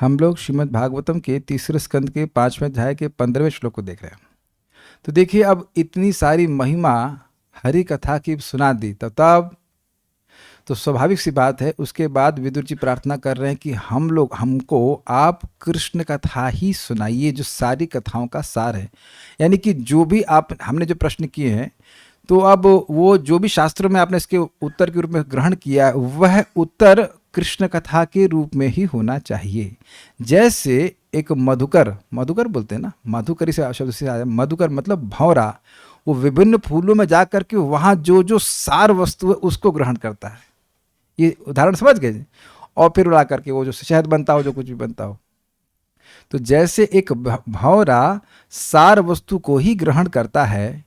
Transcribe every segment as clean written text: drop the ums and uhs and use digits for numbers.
हम लोग श्रीमद् भागवतम के तीसरे स्कंद के 5वें अध्याय के 15वें श्लोक को देख रहे हैं। तो देखिए, अब इतनी सारी महिमा हरि कथा की सुना दी, तब तो स्वाभाविक सी बात है, उसके बाद विदुर जी प्रार्थना कर रहे हैं कि हमको आप कृष्ण कथा ही सुनाइए, जो सारी कथाओं का सार है। यानी कि जो भी हमने जो प्रश्न किए हैं, तो अब वो जो भी शास्त्रों में आपने इसके उत्तर के रूप में ग्रहण किया, वह उत्तर कृष्ण कथा के रूप में ही होना चाहिए। जैसे एक मधुकर बोलते हैं ना, मधुकरी से शब्द से आया, मधुकर मतलब भंवरा, वो विभिन्न फूलों में जा करके वहाँ जो जो सार वस्तु है उसको ग्रहण करता है। ये उदाहरण समझ गए? और फिर उड़ा करके वो जो शहद बनता हो, जो कुछ भी बनता हो, तो जैसे एक भंवरा सार वस्तु को ही ग्रहण करता है,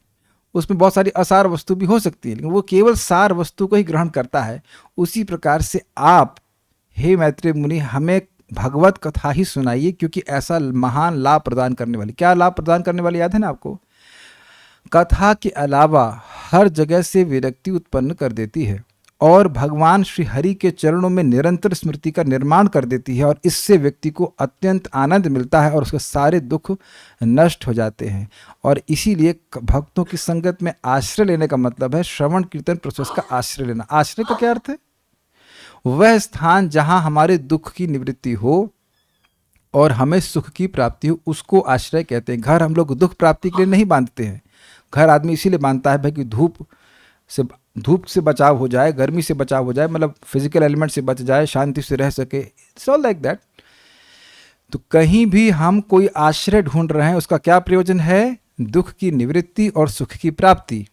उसमें बहुत सारी असार वस्तु भी हो सकती है, लेकिन वो केवल सार वस्तु को ही ग्रहण करता है। उसी प्रकार से आप, हे मैत्रेय मुनि, हमें भगवत कथा ही सुनाइए, क्योंकि ऐसा महान लाभ प्रदान करने वाली, क्या लाभ प्रदान करने वाली याद है ना आपको? कथा के अलावा हर जगह से विरक्ति उत्पन्न कर देती है और भगवान श्री हरि के चरणों में निरंतर स्मृति का निर्माण कर देती है, और इससे व्यक्ति को अत्यंत आनंद मिलता है और उसके सारे दुख नष्ट हो जाते हैं। और इसीलिए भक्तों की संगत में आश्रय लेने का मतलब है श्रवण कीर्तन प्रोसेस का आश्रय लेना। आश्रय का क्या अर्थ है? वह स्थान जहां हमारे दुख की निवृत्ति हो और हमें सुख की प्राप्ति हो, उसको आश्रय कहते हैं। घर हम लोग दुख प्राप्ति के लिए नहीं बांधते हैं। घर आदमी इसीलिए बांधता है भाई कि धूप से बचाव हो जाए, गर्मी से बचाव हो जाए, मतलब फिजिकल एलिमेंट से बच जाए, शांति से रह सके। It's all like that. तो कहीं भी हम कोई आश्रय ढूंढ रहे हैं, उसका क्या प्रयोजन है? दुख की निवृत्ति और सुख की प्राप्ति।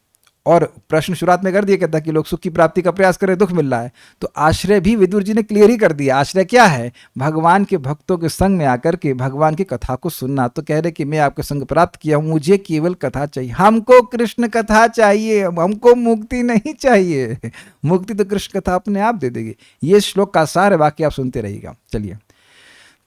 और प्रश्न शुरुआत में कर दिया, कहता कि लोग सुख की प्राप्ति का प्रयास करें, दुख मिल रहा है। तो आश्रय भी विदुर जी ने क्लियर ही कर दिया। आश्रय क्या है? भगवान के भक्तों के संग में आकर के भगवान की कथा को सुनना। तो कह रहे कि मैं आपके संग प्राप्त किया हूं, मुझे केवल कथा चाहिए, हमको कृष्ण कथा चाहिए, हमको मुक्ति नहीं चाहिए। मुक्ति तो कृष्ण कथा अपने आप दे देगी। ये श्लोक का सार वाक्य आप सुनते रहिएगा। चलिए,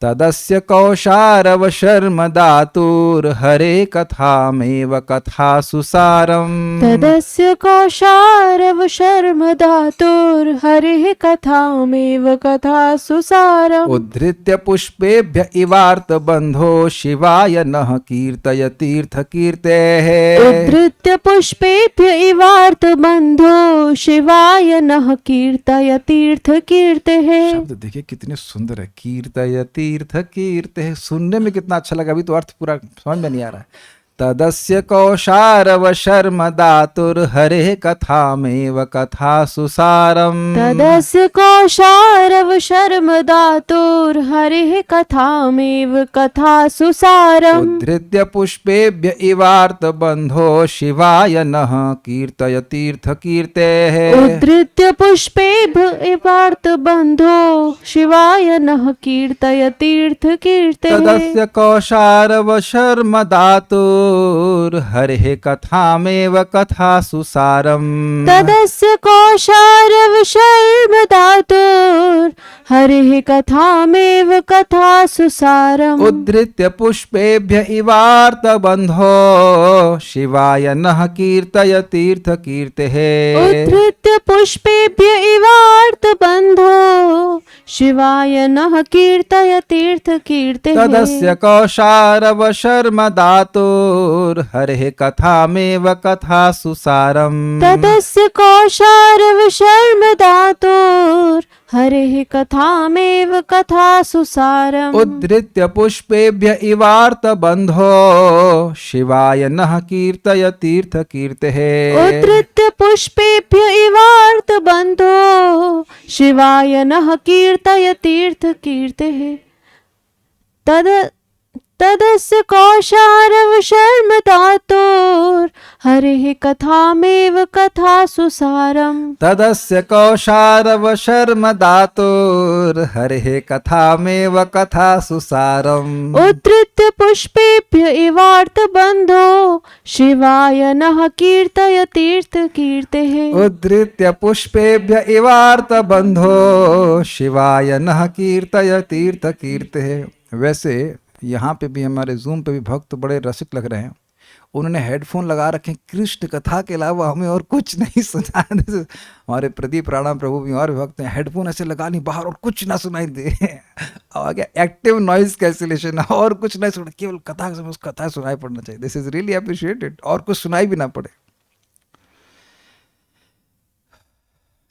तदस्य कौशारव शर्म दातुर हरे कथामेव कथा सुसारम। तदस्य कौशारव शर्म दातुर हरे कथामेव कथा सुसारम। उद्धृत्य पुष्पेभ्य इवार्त बंधो शिवाय नः कीर्तय तीर्थ कीर्तेः। उद्धृत्य पुष्पेभ्य इवार्त बंधो शिवाय नः कीर्तय तीर्थ कीर्तेः। शब्द देखिए कितने सुंदर है, कीर्तय तीर्थ कीर्तेः। सुनने में कितना अच्छा लगा, अभी तो अर्थ पूरा समझ में नहीं आ रहा है। तदस्य कौशारव शर्म दातुर हरे कथामेव कथा सुसारम। तदस्य कौशारव शर्म दातुर हरे कथामेव कथा सुसारम। उद्धृत्य पुष्पेभ्य इवार्त बंधो शिवाय नः कीर्तय तीर्थ कीर्तेः। उद्धृत्य पुष्पेभ्य इवार्त बंधो शिवाय नः कीर्तय तीर्थ कीर्तेः। तदस्य कौशारव शर्म दातुर हरे कथामेव कथा सुसारम। तदस्य कौशारव शर्म दातुर हरे कथामेव कथा सुसारम। उद्धृत्य पुष्पेभ्य इवार्त बंधो शिवाय नः कीर्तय तीर्थ कीर्तेः। उद्धृत्य पुष्पेभ्य इवार्त बंधो शिवाय नः कीर्तय तीर्थ कीर्तेः। तदस्य कौशारव शर्म दातुर हरे कथामेव कथा सुसारम। तदस्य कौशारव शर्म दातुर हरे कथामेव कथा सुसारम। उद्धृत्य पुष्पेभ्य इवार्त बंधो शिवाय नः कीर्तय तीर्थ कीर्तेः। उद्धृत्य पुष्पेभ्य इवार्त बंधो शिवाय नः कीर्तय तीर्थ कीर्तेः। तदस्य कौशारव शर्म दातुर हरे कथामेव कथा सुसारम। तदस्य कौशारव शर्म दातुर हरे कथामेव कथा सुसारम। उद्धृत्य पुष्पेभ्य इवार्त बंधो शिवाय नः कीर्तय तीर्थ कीर्तेः। उद्धृत्य पुष्पेभ्य इवार्त बंधो शिवाय नः कीर्तय तीर्थ कीर्तेः। वैसे यहाँ पे भी, हमारे जूम पे भी भक्त बड़े रसिक लग रहे हैं। उन्होंने हेडफोन लगा रखे, कृष्ण कथा के अलावा हमें और कुछ नहीं सुना। हमारे प्रदीप राणा प्रभु भी और भक्त हैं, हेडफोन ऐसे लगा ली बाहर और कुछ ना सुनाई दे। और क्या एक्टिव नॉइज कैंसिलेशन, और कुछ नहीं सुना, केवल कथा के समय उस कथा सुनाई पड़ना चाहिए। दिस इज रियली अप्रिशिएटेड, और कुछ सुनाई भी ना पड़े।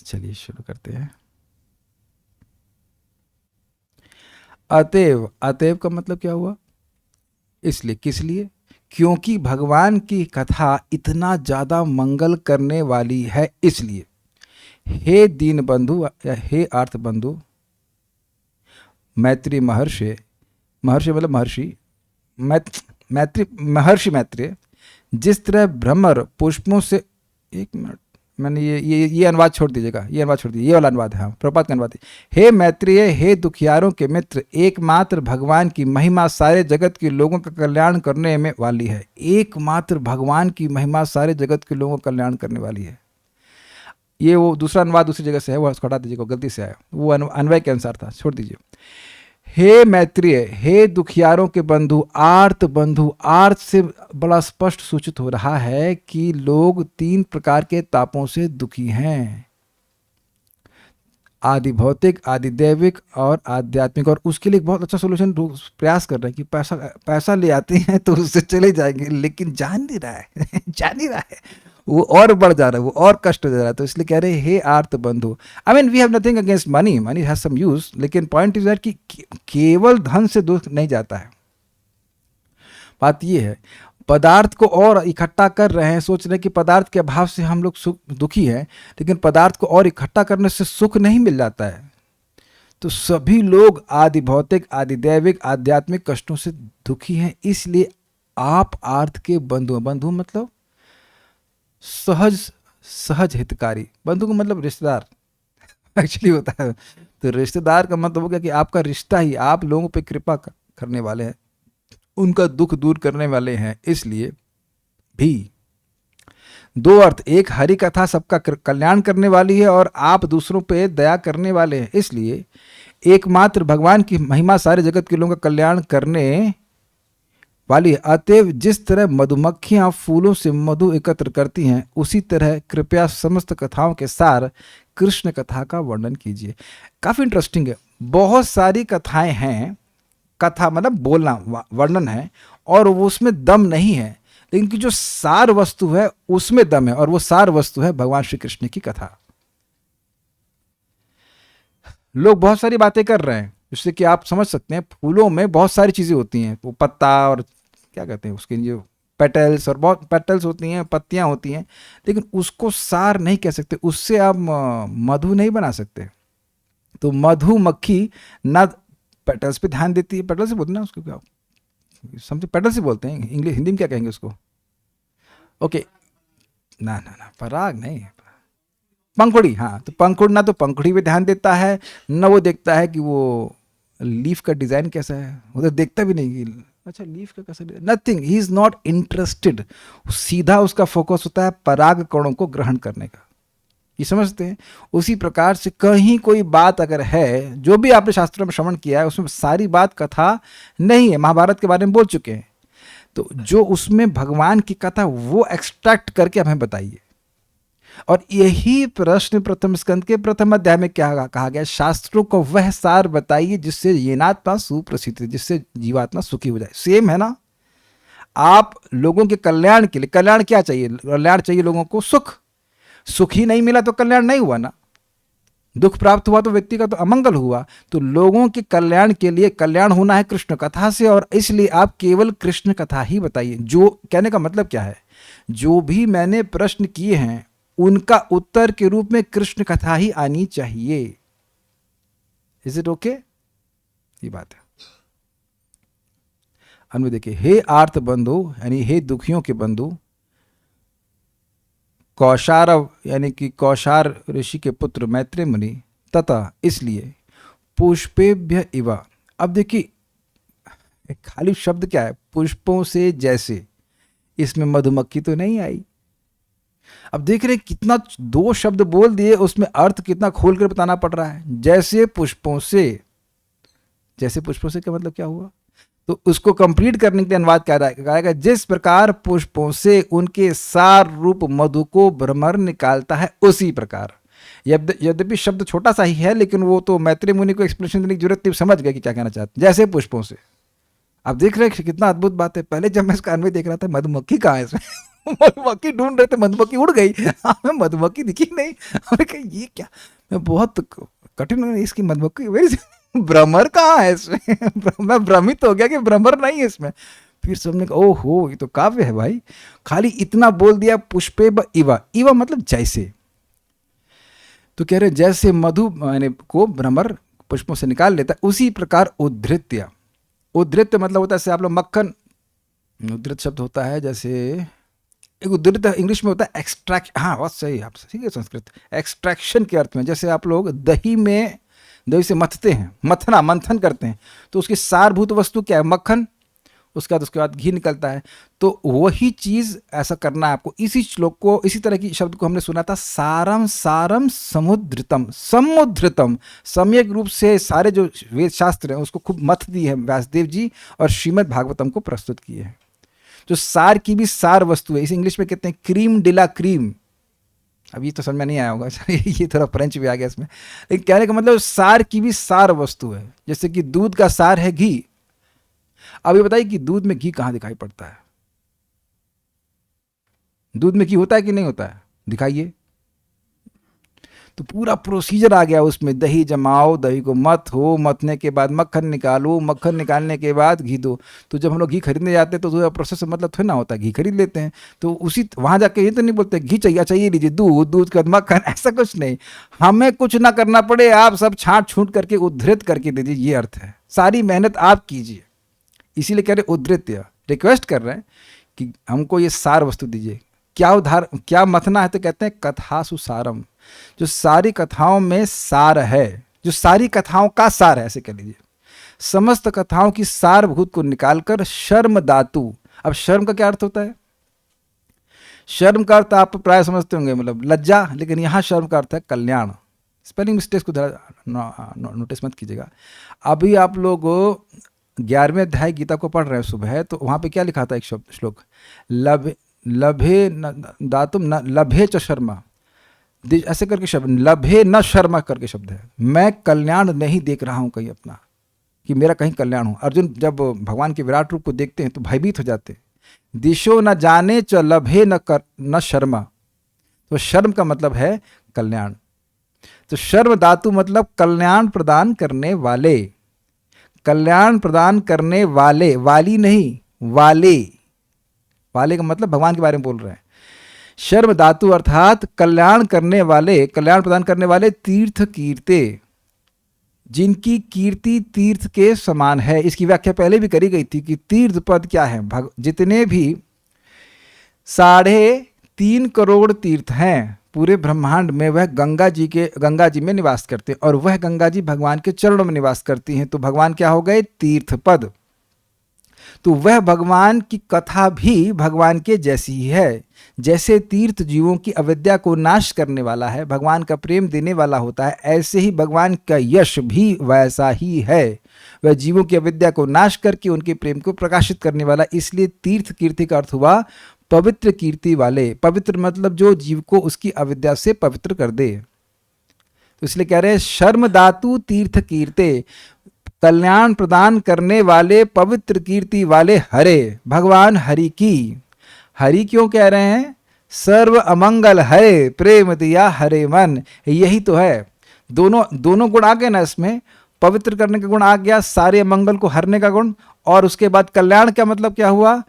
चलिए शुरू करते हैं। अतएव, अतएव का मतलब क्या हुआ? इसलिए, किस लिए? क्योंकि भगवान की कथा इतना ज्यादा मंगल करने वाली है, इसलिए। हे दीन बंधु या हे आर्थ बंधु, मैत्री महर्षि, महर्षि मतलब महर्षि, मैत्री महर्षि मैत्रेय, जिस तरह भ्रमर पुष्पों से, एक मिनट, मैंने ये अनुवाद छोड़ दीजिएगा, ये अनुवाद छोड़ दीजिए, ये वाला अनुवाद है, हाँ, प्रपात का अनुवाद है। हे मैत्रेय, हे दुखियारों के मित्र, एकमात्र भगवान की महिमा सारे जगत के लोगों का कल्याण करने में वाली है। एकमात्र भगवान की महिमा सारे जगत के लोगों का कल्याण करने वाली है। ये वो दूसरा अनुवाद दूसरी जगह से है, वो हटा दीजिएगा, गलती से आया, वो अन्वय के अनुसार था, छोड़ दीजिए। हे मैत्रेय, हे दुखियारों के बंधु, आर्त बंधु, आर्त से बड़ा स्पष्ट सूचित हो रहा है कि लोग 3 प्रकार के तापों से दुखी हैं, आदि भौतिक, आदि दैविक और आध्यात्मिक। और उसके लिए एक बहुत अच्छा सोल्यूशन प्रयास कर रहे हैं कि पैसा ले आते हैं तो उससे चले जाएंगे, लेकिन जान नहीं रहा है जान नहीं रहा है, वो और बढ़ जा रहा है, वो और कष्ट दे रहा है। तो इसलिए कह रहे हैं हे आर्त बंधु। I mean we have nothing against money, money has some use, लेकिन पॉइंट इज दैट कि केवल धन से दुख नहीं जाता है। बात ये है, पदार्थ को और इकट्ठा कर रहे हैं, सोच रहे हैं कि पदार्थ के अभाव से हम लोग दुखी हैं, लेकिन पदार्थ को और इकट्ठा करने से सुख नहीं मिल जाता है। तो सभी लोग आदि भौतिक, आदि दैविक, आध्यात्मिक कष्टों से दुखी हैं, इसलिए आप आर्त के बंधु, बंधु मतलब सहज हितकारी, बंधु का मतलब रिश्तेदार एक्चुअली होता है। तो रिश्तेदार का मतलब हो गया कि आपका रिश्ता ही, आप लोगों पे कृपा करने वाले हैं, उनका दुख दूर करने वाले हैं। इसलिए भी 2 अर्थ, एक हरि कथा सबका कल्याण करने वाली है और आप दूसरों पे दया करने वाले हैं, इसलिए एकमात्र भगवान की महिमा सारे जगत के लोगों का कल्याण करने वाली है। अतएव जिस तरह मधुमक्खियां फूलों से मधु एकत्र करती हैं, उसी तरह कृपया समस्त कथाओं के सार कृष्ण कथा का वर्णन कीजिए। काफी इंटरेस्टिंग है, बहुत सारी कथाएं हैं, कथा मतलब बोलना, वर्णन है, और वो उसमें दम नहीं है, लेकिन कि जो सार वस्तु है उसमें दम है, और वो सार वस्तु है भगवान श्री कृष्ण की कथा। लोग बहुत सारी बातें कर रहे हैं, जिससे कि आप समझ सकते हैं फूलों में बहुत सारी चीजें होती हैं, वो पत्ता और क्या कहते हैं उसके जो पेटल्स, और बहुत पेटल्स होती हैं, पत्तियां होती हैं, लेकिन उसको सार नहीं कह सकते, उससे आप मधु नहीं बना सकते। तो मधुमक्खी ना पेटल्स पे ध्यान देती है, पेटल्स से बोलते ना उसको, क्या समझे, पेटल्स से बोलते हैं, इंग्लिश हिंदी में क्या कहेंगे उसको? ओके, ना पराग नहीं, पंखुड़ी, हाँ, तो पंखुड़ ना तो पंखुड़ी पे ध्यान देता है, ना वो देखता है कि वो लीफ का डिजाइन कैसा है, वो तो देखता भी नहीं कि अच्छा लीफ का कैसा, nothing, he is not interested. सीधा उसका फोकस होता है पराग कणों को ग्रहण करने का। ये समझते हैं? उसी प्रकार से कहीं कोई बात अगर है, जो भी आपने शास्त्रों में श्रवण किया है, उसमें सारी बात कथा नहीं है, महाभारत के बारे में बोल चुके हैं, तो जो उसमें भगवान की कथा वो एक्सट्रैक्ट करके हमें बताइए। और यही प्रश्न प्रथम स्कंद के प्रथम अध्याय में क्या कहा गया, शास्त्रों को वह सार बताइए जिससे येनात्मा सुप्रसिद्ध, जिससे जीवात्मा सुखी हो जाए। सेम है ना, आप लोगों के कल्याण के लिए, कल्याण क्या चाहिए? कल्याण चाहिए लोगों को सुख, सुख ही नहीं मिला तो कल्याण नहीं हुआ ना, दुख प्राप्त हुआ तो व्यक्ति का तो अमंगल हुआ। तो लोगों के कल्याण के लिए कल्याण होना है कृष्ण कथा से, और इसलिए आप केवल कृष्ण कथा ही बताइए। जो कहने का मतलब क्या है, जो भी मैंने प्रश्न किए हैं उनका उत्तर के रूप में कृष्ण कथा ही आनी चाहिए। Is it okay? ये बात है। अन्वय देखिए, हे आर्त बंधु यानी हे दुखियों के बंधु, कौशारव यानी कि कौशार ऋषि के पुत्र मैत्रेय मुनि, तथा इसलिए पुष्पेभ्य इव। अब देखिए खाली शब्द क्या है, पुष्पों से जैसे, इसमें मधुमक्खी तो नहीं आई। अब देख रहे कितना 2 शब्द बोल दिए, उसमें अर्थ कितना खोल कर बताना पड़ रहा है। जैसे पुष्पों से, जैसे पुष्पों से का मतलब क्या हुआ? तो उसको कंप्लीट करने के लिए अनुवाद क्या आएगा, जिस प्रकार पुष्पों से उनके सार रूप मधु को भ्रमर निकालता है उसी प्रकार। यद्यपि शब्द छोटा सा ही है, लेकिन वो तो मैत्रेय मुनि को एक्सप्लेनेशन देने की जरूरत नहीं, समझ गए कि क्या कहना चाहते हैं। जैसे पुष्पों से, आप देख रहे हैं कितना अद्भुत बात है। पहले जब मैं इसका अन्वय देख रहा था, मधुमक्खी कहाँ है इसमें मधुमक्खी ढूंढ रहे थे, मधुमक्खी उड़ गई, हमें मधुमक्खी दिखी नहीं। हमने कहा ये क्या, मैं बहुत कठिन है इसकी मधुमक्खी, भ्रमर कहाँ है इसमें मैं भ्रमित हो गया कि भ्रमर नहीं है इसमें। फिर सबने कहा ओहो ये तो काव्य है भाई, खाली इतना बोल दिया, पुष्पे ब इवा, इवा मतलब जैसे। तो कह रहे जैसे मधु को भ्रमर पुष्पों से निकाल लेता है, उसी प्रकार उद्धृत्य। उद्धृत्य मतलब होता है जैसे आप लोग मक्खन, उद्धृत शब्द होता है जैसे, एक उद्धृत इंग्लिश में होता है एक्सट्रैक्ट, हाँ बहुत सही, आप ठीक है संस्कृत, एक्सट्रैक्शन के अर्थ में। जैसे आप लोग दही से मथते हैं, मंथन करते हैं, तो उसकी सारभूत वस्तु क्या है, मक्खन, उसके बाद घी निकलता है। तो वही चीज ऐसा करना है आपको। इसी श्लोक को, इसी तरह की शब्द को हमने सुना था, सारम सारम समुद्रतम, समुद्रतम, सम्यक रूप से सारे जो वेद शास्त्र हैं उसको खूब मथ दी है व्यासदेव जी, और श्रीमद् भागवतम को प्रस्तुत किए हैं। जो सार की भी सार वस्तु है, इसे इंग्लिश में कहते हैं क्रीम डिला क्रीम। अब ये तो समझ में नहीं आया होगा ये थोड़ा फ्रेंच भी आ गया इसमें, लेकिन कहने का मतलब सार की भी सार वस्तु है। जैसे कि दूध का सार है घी। अब ये बताइए कि दूध में घी कहां दिखाई पड़ता है? दूध में घी होता है कि नहीं होता है? दिखाइए। तो पूरा प्रोसीजर आ गया उसमें, दही जमाओ, दही को मथने के बाद मक्खन निकालो, मक्खन निकालने के बाद घी दो। तो जब हम लोग घी खरीदने जाते हैं तो प्रोसेस मतलब थोड़ा ना होता है, घी खरीद लेते हैं, तो उसी वहां जाके ये तो नहीं बोलते घी चाहिए, चाहिए लीजिए दूध के बाद मक्खन, ऐसा कुछ नहीं। हमें कुछ ना करना पड़े, आप सब छांट छूट करके उद्धृत करके दीजिए, ये अर्थ है। सारी मेहनत आप कीजिए, इसीलिए कह रहे उद्धृत्य, रिक्वेस्ट कर रहे हैं कि हमको ये सार वस्तु दीजिए। क्या मथना है? तो कहते हैं कथासु सारम, जो सारी कथाओं में सार है, जो सारी कथाओं का सार है, ऐसे कह लीजिए। समस्त कथाओं की सारभूत को निकालकर शर्म धातु। अब शर्म का क्या अर्थ होता है? शर्म का अर्थ आप प्राय समझते होंगे, मतलब लज्जा, लेकिन यहां शर्म का अर्थ है कल्याण। स्पेलिंग मिस्टेक्स को नोटिस मत कीजिएगा। अभी आप लोग 11वें अध्याय गीता को पढ़ रहे हैं सुबह, तो वहां पे क्या लिखा था, एक शब्द श्लोक, लभे दातुम न लभे च शर्मा, ऐसे करके शब्द, लभे न शर्मा करके शब्द है। मैं कल्याण नहीं देख रहा हूं कहीं अपना, कि मेरा कहीं कल्याण हो। अर्जुन जब भगवान के विराट रूप को देखते हैं तो भयभीत हो जाते हैं। दिशो न जाने च लभे न शर्मा, तो शर्म का मतलब है कल्याण। तो शर्म धातु मतलब कल्याण प्रदान करने वाले, कल्याण प्रदान करने वाले, वाली नहीं, वाले का मतलब भगवान के बारे में बोल रहे हैं। शर्म धातु अर्थात कल्याण करने वाले, कल्याण प्रदान करने वाले, तीर्थ कीर्ते, जिनकी कीर्ति तीर्थ के समान है। इसकी व्याख्या पहले भी करी गई थी कि तीर्थ पद क्या है। जितने भी 3.5 करोड़ तीर्थ हैं पूरे ब्रह्मांड में, वह गंगा जी में निवास करते हैं, और वह गंगा जी भगवान के चरणों में निवास करती हैं। तो भगवान क्या हो गए? तीर्थ पद। तो वह भगवान की कथा भी भगवान के जैसी ही है। जैसे तीर्थ जीवों की अविद्या को नाश करने वाला है, भगवान का प्रेम देने वाला होता है, ऐसे ही भगवान का यश भी वैसा ही है। वह जीवों की अविद्या को नाश करके उनके प्रेम को प्रकाशित करने वाला। इसलिए तीर्थ कीर्ति का अर्थ हुआ पवित्र कीर्ति वाले। पवित्र मतलब जो जीव को उसकी अविद्या से पवित्र कर दे। तो इसलिए कह रहे हैं शर्म धातु तीर्थ कीर्ते, कल्याण प्रदान करने वाले, पवित्र कीर्ति वाले हरे, भगवान हरि की। हरि क्यों कह रहे हैं? सर्व अमंगल हरे, प्रेम दिया हरे मन, यही तो है। दोनों गुण आ गए ना इसमें, पवित्र करने का गुण आ गया, सारे अमंगल को हरने का गुण, और उसके बाद कल्याण का मतलब क्या हुआ?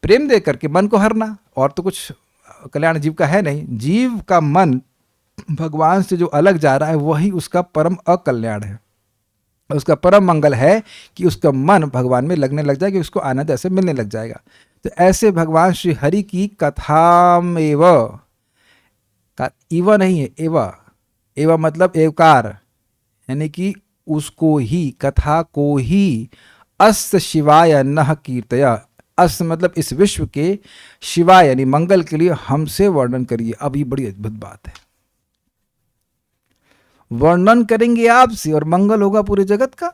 प्रेम दे करके मन को हरना। और तो कुछ कल्याण जीव का है नहीं। जीव का मन भगवान से जो अलग जा रहा है वही उसका परम अकल्याण है। उसका परम मंगल है कि उसका मन भगवान में लगने लग जाए, कि उसको आनंद ऐसे मिलने लग जाएगा। तो ऐसे भगवान श्री हरि की कथामेव, इव नहीं है, एव मतलब एवकार, यानी कि उसको ही, कथा को ही, अस्त शिवाय नः कीर्तया, अस्त मतलब इस विश्व के, शिवाय यानी मंगल के लिए हमसे वर्णन करिए। अब ये बड़ी अद्भुत बात है, वर्णन करेंगे आपसे और मंगल होगा पूरे जगत का।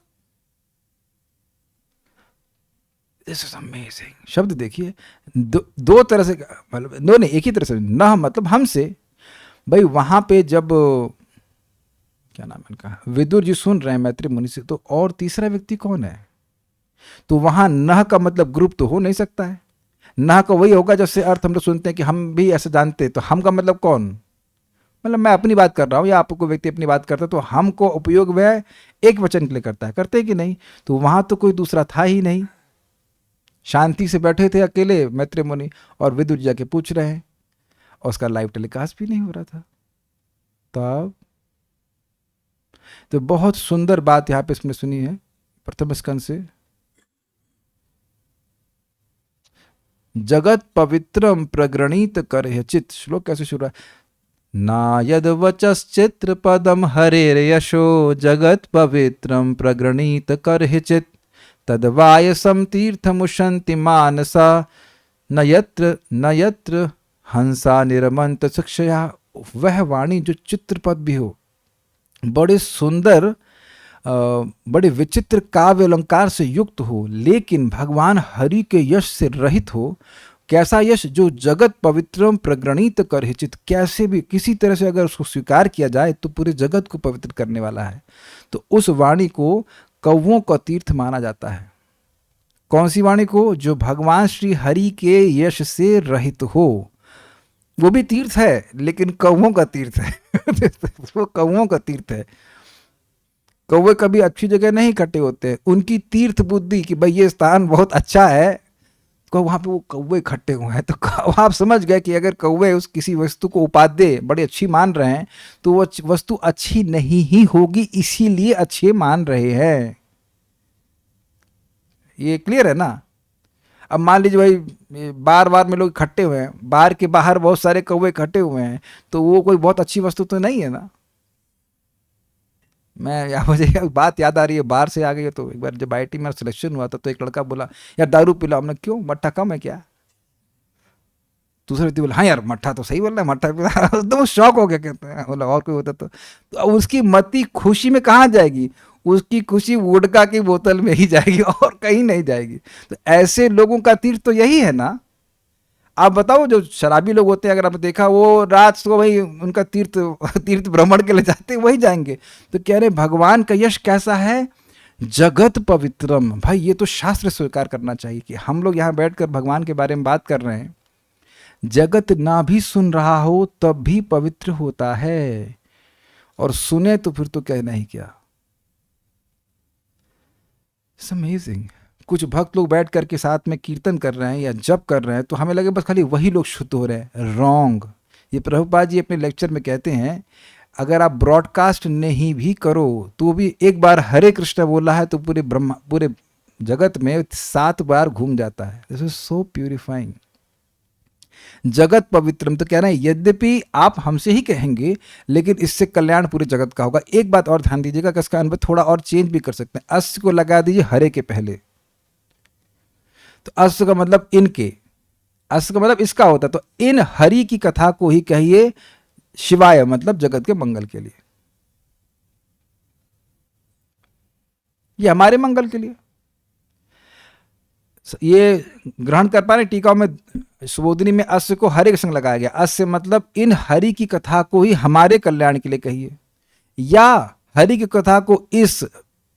This is amazing. शब्द देखिए, दो तरह से, मतलब दो नहीं, एक ही तरह से, न मतलब हमसे। भाई वहां पे जब, क्या नाम है उनका, विदुर जी सुन रहे हैं मैत्री मुनि से, तो और तीसरा व्यक्ति कौन है? तो वहां नह का मतलब ग्रुप तो हो नहीं सकता है। नह का वही होगा जैसे अर्थ हम लोग सुनते हैं कि हम भी ऐसे जानते हैं, तो हम का मतलब कौन? मतलब मैं अपनी बात कर रहा हूँ या आपको कोई व्यक्ति अपनी बात करता है, तो हम को उपयोग वह एक वचन के लिए करता है, करते हैं कि नहीं? तो वहां तो कोई दूसरा था ही नहीं। शांति से बैठे थे अकेले मैत्री मुनि, और विदुर जी जाके पूछ रहे हैं, और उसका लाइव टेलीकास्ट भी नहीं हो रहा था। तब तो बहुत सुंदर बात यहाँ पे इसमें सुनी है प्रथम स्कंद से। जगत पवित्रम प्रगणित कर चित, श्लोक कैसे शुरू है? ना यद वचश्चित्र पदम हरेर यशो जगत पवित्रम प्रगणित कर चित तदवायसम तीर्थमुशंति मानसा न यत्र हंसा निरमंत शिक्षया। वह वाणी जो चित्रपद भी हो, बड़े सुंदर, बड़े विचित्र काव्य अलंकार से युक्त हो, लेकिन भगवान हरि के यश से रहित हो। कैसा यश? जो जगत पवित्रम प्रगणित कर हिचित, कैसे भी किसी तरह से अगर उसको स्वीकार किया जाए तो पूरे जगत को पवित्र करने वाला है। तो उस वाणी को कौवों का तीर्थ माना जाता है। कौन सी वाणी को? जो भगवान श्री हरि के यश से रहित हो। वो भी तीर्थ है, लेकिन कौवों का तीर्थ है। वो कौवों का तीर्थ है। कौवे कभी अच्छी जगह नहीं इकट्ठे होते, उनकी तीर्थ बुद्धि कि भाई ये स्थान बहुत अच्छा है, तो वहां पे वो कौवे इकट्ठे हुए हैं। तो आप समझ गए कि अगर कौवे उस किसी वस्तु को उपादेय बड़ी अच्छी मान रहे हैं, तो वो वस्तु अच्छी नहीं ही होगी, इसीलिए अच्छे मान रहे हैं। ये क्लियर है ना? अब मान लीजिए भाई बार बार में लोग इकट्ठे हुए हैं, बार के बाहर बहुत सारे कौवे इकट्ठे हुए हैं, तो वो कोई बहुत अच्छी वस्तु तो नहीं है ना। मैं यहाँ मुझे बात याद आ रही है, बाहर से आ गई है। तो एक बार जब IIT में सिलेक्शन हुआ था, तो एक लड़का बोला यार दारू पिला। हमने क्यों, मट्ठा कम है क्या? दूसरा व्यक्ति बोला हाँ यार मट्ठा तो सही बोल रहा है, मट्ठा पिला। तो शौक हो गया, कहते हैं बोला और कोई होता तो उसकी मति खुशी में कहाँ जाएगी? उसकी खुशी वोडका की बोतल में ही जाएगी और कहीं नहीं जाएगी। तो ऐसे लोगों का तीर्थ तो यही है ना। आप बताओ, जो शराबी लोग होते हैं, अगर आपने देखा, वो रात को वही उनका तीर्थ भ्रमण के लिए जाते हैं, वही जाएंगे। तो कह रहे भगवान का यश कैसा है? जगत पवित्रम। भाई ये तो शास्त्र स्वीकार करना चाहिए कि हम लोग यहाँ बैठकर भगवान के बारे में बात कर रहे हैं, जगत ना भी सुन रहा हो तब भी पवित्र होता है, और सुने तो फिर तो कहना ही क्या। It's amazing. कुछ भक्त लोग बैठ करके साथ में कीर्तन कर रहे हैं या जप कर रहे हैं, तो हमें लगे बस खाली वही लोग शुद्ध हो रहे हैं। रॉन्ग। ये प्रभुपाद जी अपने लेक्चर में कहते हैं, अगर आप ब्रॉडकास्ट नहीं भी करो तो भी एक बार हरे कृष्ण बोला है तो पूरे जगत में 7 बार घूम जाता है। This is so purifying. जगत पवित्रम, तो कह रहे हैं यद्यपि आप हमसे ही कहेंगे, लेकिन इससे कल्याण पूरे जगत का होगा। एक बात और ध्यान दीजिएगा कि इसका अनुभव थोड़ा और चेंज भी कर सकते हैं। अस्य को लगा दीजिए हरे के पहले, तो अस्य का मतलब इनके, अस्य का मतलब इसका होता है, तो इन हरि की कथा को ही कहिए शिवाय, मतलब जगत के मंगल के लिए, ये हमारे मंगल के लिए। ये ग्रहण कर पा रहे? टीकाओं में सुबोधिनी में अस्य को हरे के संग लगाया गया। अस्य मतलब इन हरि की कथा को ही हमारे कल्याण के लिए कहिए, या हरि की कथा को इस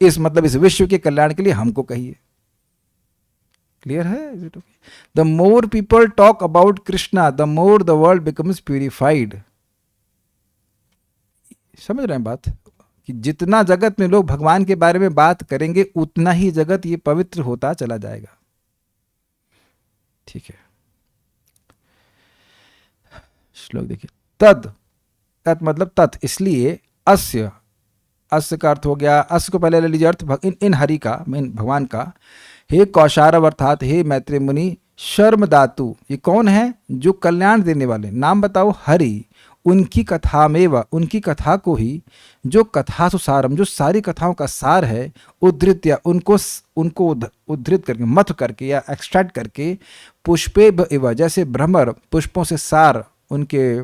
मतलब इस विश्व के कल्याण के लिए हमको कहिए। क्लियर है? The more people talk about Krishna, the more the world becomes purified. समझ रहे हैं बात? कि जितना जगत में लोग भगवान के बारे में बात करेंगे, उतना ही जगत ये पवित्र होता चला जाएगा। ठीक है, श्लोक देखिए। तत् मतलब तत्, इसलिए अस्य का अर्थ हो गया, अस्य को पहले ले लीजिए अर्थ इन हरि का, भगवान का। हे कौशारव अर्थात हे मैत्री मुनि, शर्म दातु, ये कौन है? जो कल्याण देने वाले। नाम बताओ? हरि। उनकी कथा में व, उनकी कथा को ही, जो कथा सुसारम, जो सारी कथाओं का सार है, उद्धृत या उनको उद्धृत करके, मथ करके या एक्सट्रैक्ट करके, पुष्पे इव, जैसे भ्रमर पुष्पों से सार उनके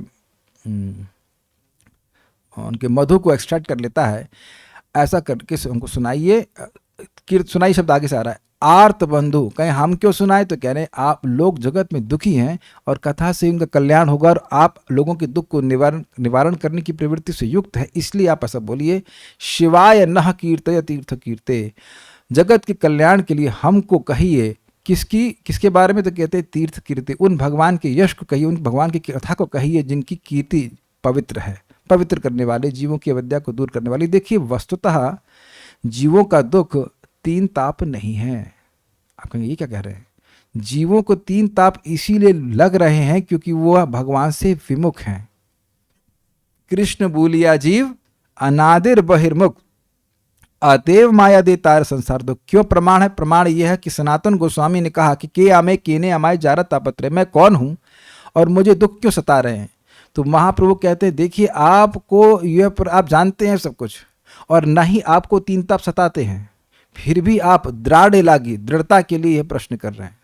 मधु को एक्सट्रैक्ट कर लेता है, ऐसा करके उनको सुनाइए। सुनाई शब्द आगे से आ रहा है। आर्त बंधु। कहें हम क्यों सुनाए, तो कह रहे हैं आप लोग जगत में दुखी हैं और कथा से उनका कल्याण होगा और आप लोगों के दुख को निवारण करने की प्रवृत्ति से युक्त है, इसलिए आप ऐसा बोलिए। शिवाय नः कीर्तय तीर्थ कीर्ते, जगत के कल्याण के लिए हमको कहिए। किसके बारे में, तो कहते हैं तीर्थ कीर्ति, उन भगवान के यश को कहिए, उन भगवान की कथा को कहिए जिनकी कीर्ति पवित्र है, पवित्र करने वाले, जीवों की अविद्या को दूर करने वाली। देखिए वस्तुतः जीवों का दुख 3 ताप नहीं है। आप कहेंगे ये क्या कह रहे हैं, जीवों को 3 ताप इसीलिए लग रहे हैं क्योंकि वो भगवान से विमुख हैं। कृष्ण बोलिया जीव अनादिर बहिर्मुख, अतएव माया दे तार संसार दुख। क्यों प्रमाण है, प्रमाण यह है कि सनातन गोस्वामी ने कहा कि के आमे केने अमाय जारत तापत्र, मैं कौन हूं और मुझे दुख क्यों सता रहे हैं। तो महाप्रभु कहते हैं देखिए आपको यह आप जानते हैं सब कुछ और न ही आपको 3 ताप सताते हैं, फिर भी आप दृढ़ लागी, दृढ़ता के लिए यह प्रश्न कर रहे हैं।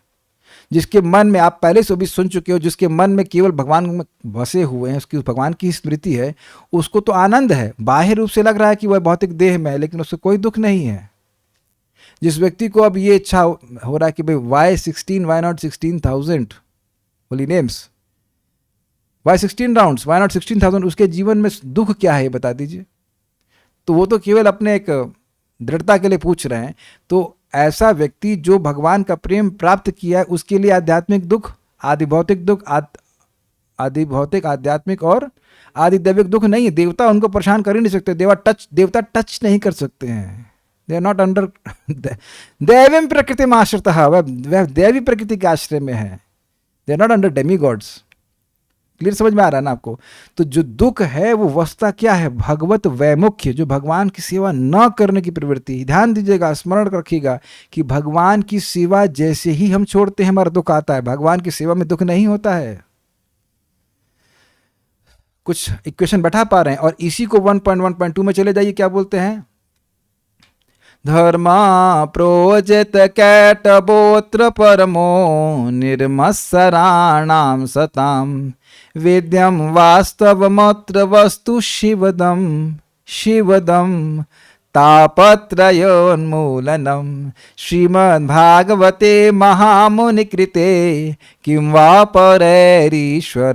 जिसके मन में, आप पहले से भी सुन चुके हो, जिसके मन में केवल भगवान में बसे हुए हैं, उसकी भगवान की स्मृति है, उसको तो आनंद है। बाह्य रूप से लग रहा है कि वह भौतिक देह में है लेकिन उससे कोई दुख नहीं है। जिस व्यक्ति को अब ये इच्छा हो रहा है कि भाई why 16, why not 16,000 holy names, why 16 rounds, why not 16,000, उसके जीवन में दुख क्या है ये बता दीजिए। तो वो तो केवल अपने एक दृढ़ता के लिए पूछ रहे हैं। तो ऐसा व्यक्ति जो भगवान का प्रेम प्राप्त किया है उसके लिए आध्यात्मिक दुख, आदि भौतिक दुख, आदि भौतिक, आध्यात्मिक और आदि दैविक दुख नहीं है। देवता उनको परेशान कर ही नहीं सकते, देवता टच नहीं कर सकते हैं। दे आर नॉट अंडर दैवीं प्रकृति में आश्रितः, वह दैवी प्रकृति के आश्रय में है। They are not under demigods. Clear समझ में आ रहा है ना आपको। तो जो दुख है वो वस्तुतः क्या है, भगवत वैमुख्य, जो भगवान की सेवा न करने की प्रवृत्ति। ध्यान दीजिएगा, स्मरण रखिएगा कि भगवान की सेवा जैसे ही हम छोड़ते हैं हमारा दुख आता है, भगवान की सेवा में दुख नहीं होता है। कुछ इक्वेशन बैठा पा रहे हैं। और इसी को 1.1.2 में चले जाइए, क्या बोलते हैं, धर्मा प्रोजित कैटबोत्र परमो निर्मत्सराणाम सताम वेद्यम वास्तवमत्र वस्तु शिवदम शिवदम तापत्रयोन्मूलनम श्रीमद्भागवते महामुनिकृते किं वा परैरीश्वर